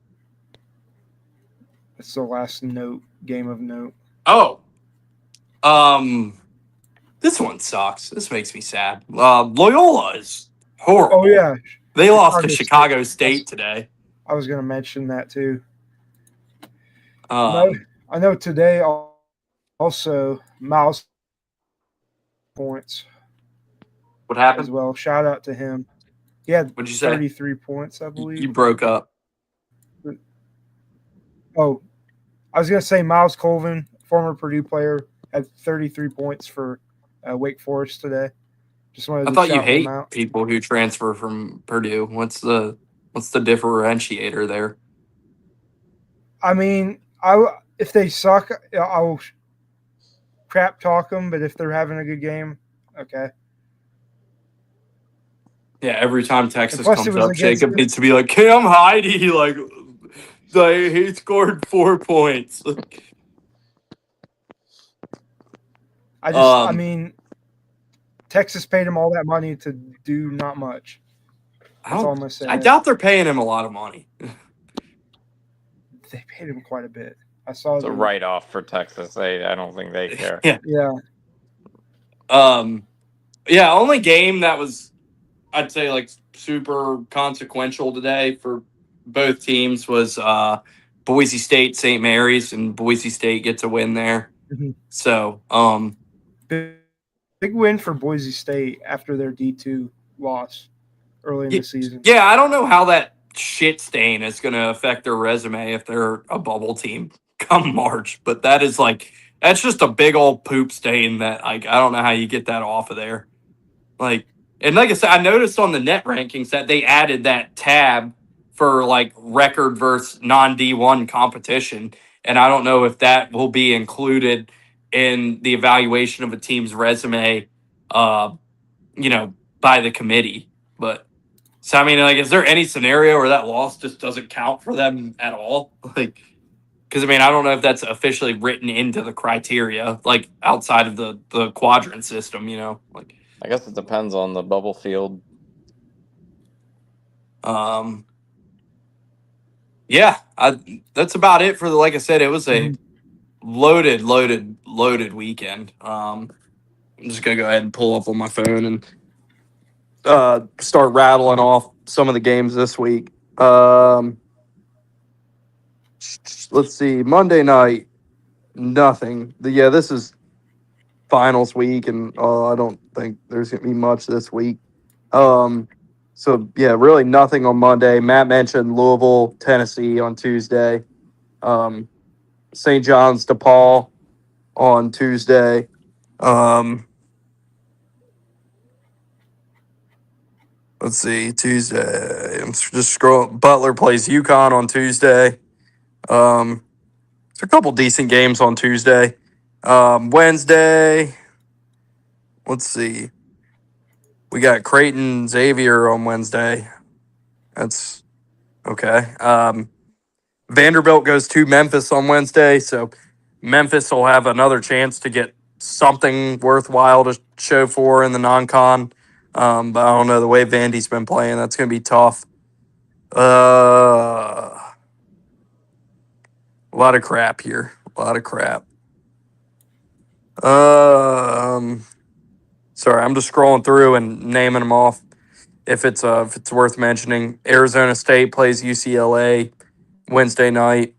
the last game of note. Oh. This one sucks. This makes me sad. Loyola is horrible. Oh yeah. They lost to Chicago State today. I was going to mention that too. I know today also Miles points. What happened? As well. Shout out to him. He had What'd you say? 33 points, I believe. You broke up. Oh, I was going to say Miles Colvin, former Purdue player, had 33 points for Wake Forest today. Just wanted to I thought you shout hate him out. people who transfer from Purdue. What's the differentiator there? I mean, if they suck, I'll crap talk them. But if they're having a good game, okay. Yeah, every time Texas comes up, Jacob needs to be like, Cam Heidi, like he scored 4 points. I mean, Texas paid him all that money to do not much. That's all I'm going to say. I doubt they're paying him a lot of money. They paid him quite a bit. I saw it's a write-off for Texas. I don't think they care. Yeah. Only game that was, I'd say, like super consequential today for both teams was Boise State, St. Mary's, and Boise State gets a win there. Mm-hmm. So, big win for Boise State after their D2 loss early in the season. Yeah, I don't know how that shit stain is going to affect their resume if they're a bubble team come March, but that's just a big old poop stain that I don't know how you get that off of there. And like I said, I noticed on the net rankings that they added that tab for like record versus non-D1 competition, and I don't know if that will be included in the evaluation of a team's resume, by the committee. But so, I mean, like, is there any scenario where that loss just doesn't count for them at all? Because, I mean, I don't know if that's officially written into the criteria, like, outside of the quadrant system, I guess it depends on the bubble field. Yeah, that's about it for like I said, it was a loaded weekend. I'm just going to go ahead and pull up on my phone and start rattling off some of the games this week. Let's see. Monday night, nothing. This is finals week, and I don't think there's going to be much this week. Really nothing on Monday. Matt mentioned Louisville, Tennessee on Tuesday. St. John's DePaul on Tuesday. Let's see, Tuesday. I'm just scrolling. Butler plays UConn on Tuesday. There's a couple decent games on Tuesday. Wednesday, let's see. We got Creighton Xavier on Wednesday. That's okay. Vanderbilt goes to Memphis on Wednesday, so Memphis will have another chance to get something worthwhile to show for in the non-con. But I don't know, the way Vandy's been playing, that's going to be tough. A lot of crap here. A lot of crap. Sorry, I'm just scrolling through and naming them off. If it's worth mentioning, Arizona State plays UCLA Wednesday night.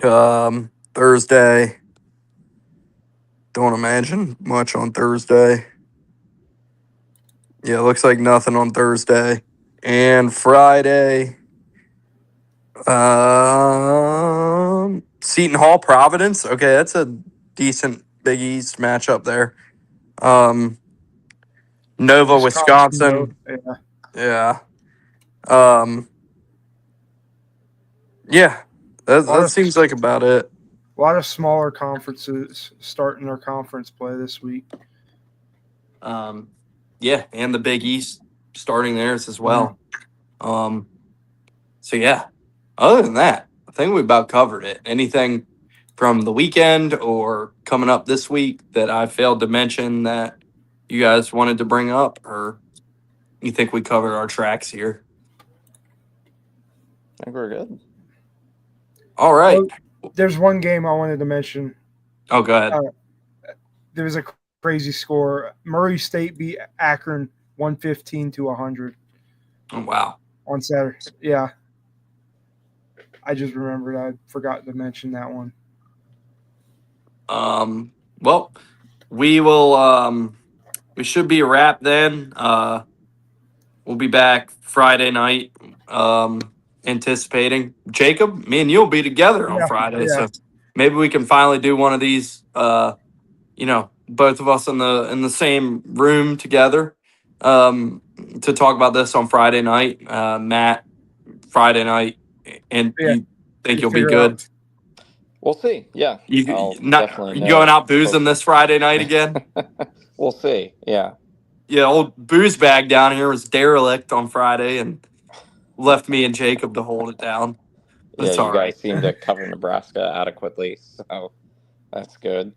Thursday. Don't imagine much on Thursday. Yeah, looks like nothing on Thursday. And Friday. Seton Hall, Providence. Okay, that's a decent Big East matchup there. Nova, Wisconsin. Yeah. Yeah. Yeah, that seems like about it. A lot of smaller conferences starting their conference play this week. Yeah, and the Big East starting theirs as well. So yeah, other than that, I think we about covered it. Anything from the weekend or coming up this week that I failed to mention that you guys wanted to bring up, or you think we covered our tracks here? I think we're good. All right. There's one game I wanted to mention. Oh, go ahead. There was a crazy score. Murray State beat Akron 115-100. Oh, wow. On Saturday. Yeah. I just remembered I forgot to mention that one. Well, we will we should be a wrap then. We'll be back Friday night. Anticipating Jacob, me and you'll be together on Friday, so maybe we can finally do one of these. Both of us in the same room together to talk about this on Friday night. Matt, Friday night, and you think you'll be good? We'll see. Yeah, you going out boozing this Friday night again? We'll see. Yeah. Yeah, old booze bag down here was derelict on Friday and left me and Jacob to hold it down. That's you guys seem to cover Nebraska adequately, so that's good.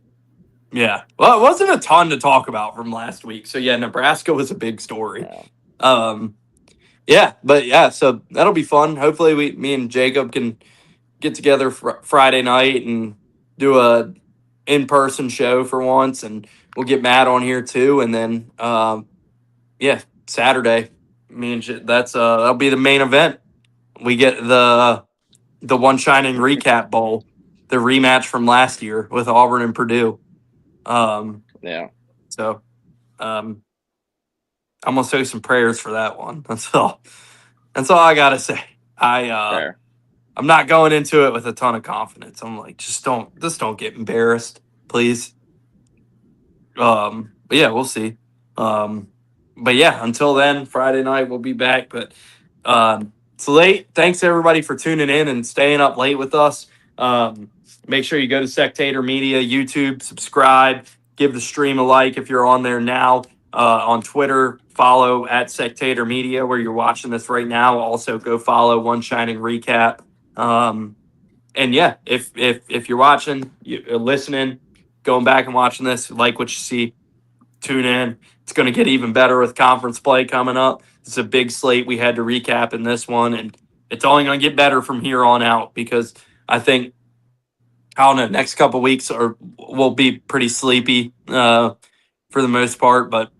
Yeah. Well, it wasn't a ton to talk about from last week. So, yeah, Nebraska was a big story. Yeah. So that'll be fun. Hopefully me and Jacob can get together Friday night and do a in-person show for once, and we'll get Matt on here too. And then, Saturday, that'll be the main event. We get the One Shining Recap Bowl, the rematch from last year with Auburn and Purdue. So, I'm gonna say some prayers for that one. That's all I gotta say. I'm not going into it with a ton of confidence. I'm like, just don't get embarrassed, please. But yeah, we'll see. But yeah, until then, Friday night we'll be back. But it's late. Thanks everybody for tuning in and staying up late with us. Make sure you go to Sectator Media, YouTube, subscribe, give the stream a like if you're on there now. On Twitter, follow at Sectator Media where you're watching this right now. Also, go follow One Shining Recap. And yeah, if you're watching, you're listening, going back and watching this, like what you see, tune in. It's going to get even better with conference play coming up. It's a big slate we had to recap in this one, and it's only going to get better from here on out because I think, I don't know, next couple of weeks will be pretty sleepy for the most part. But,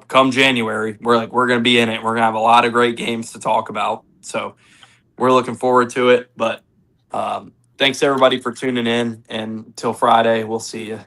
come January, we're going to be in it. We're going to have a lot of great games to talk about. So we're looking forward to it. But thanks, everybody, for tuning in. And until Friday, we'll see you.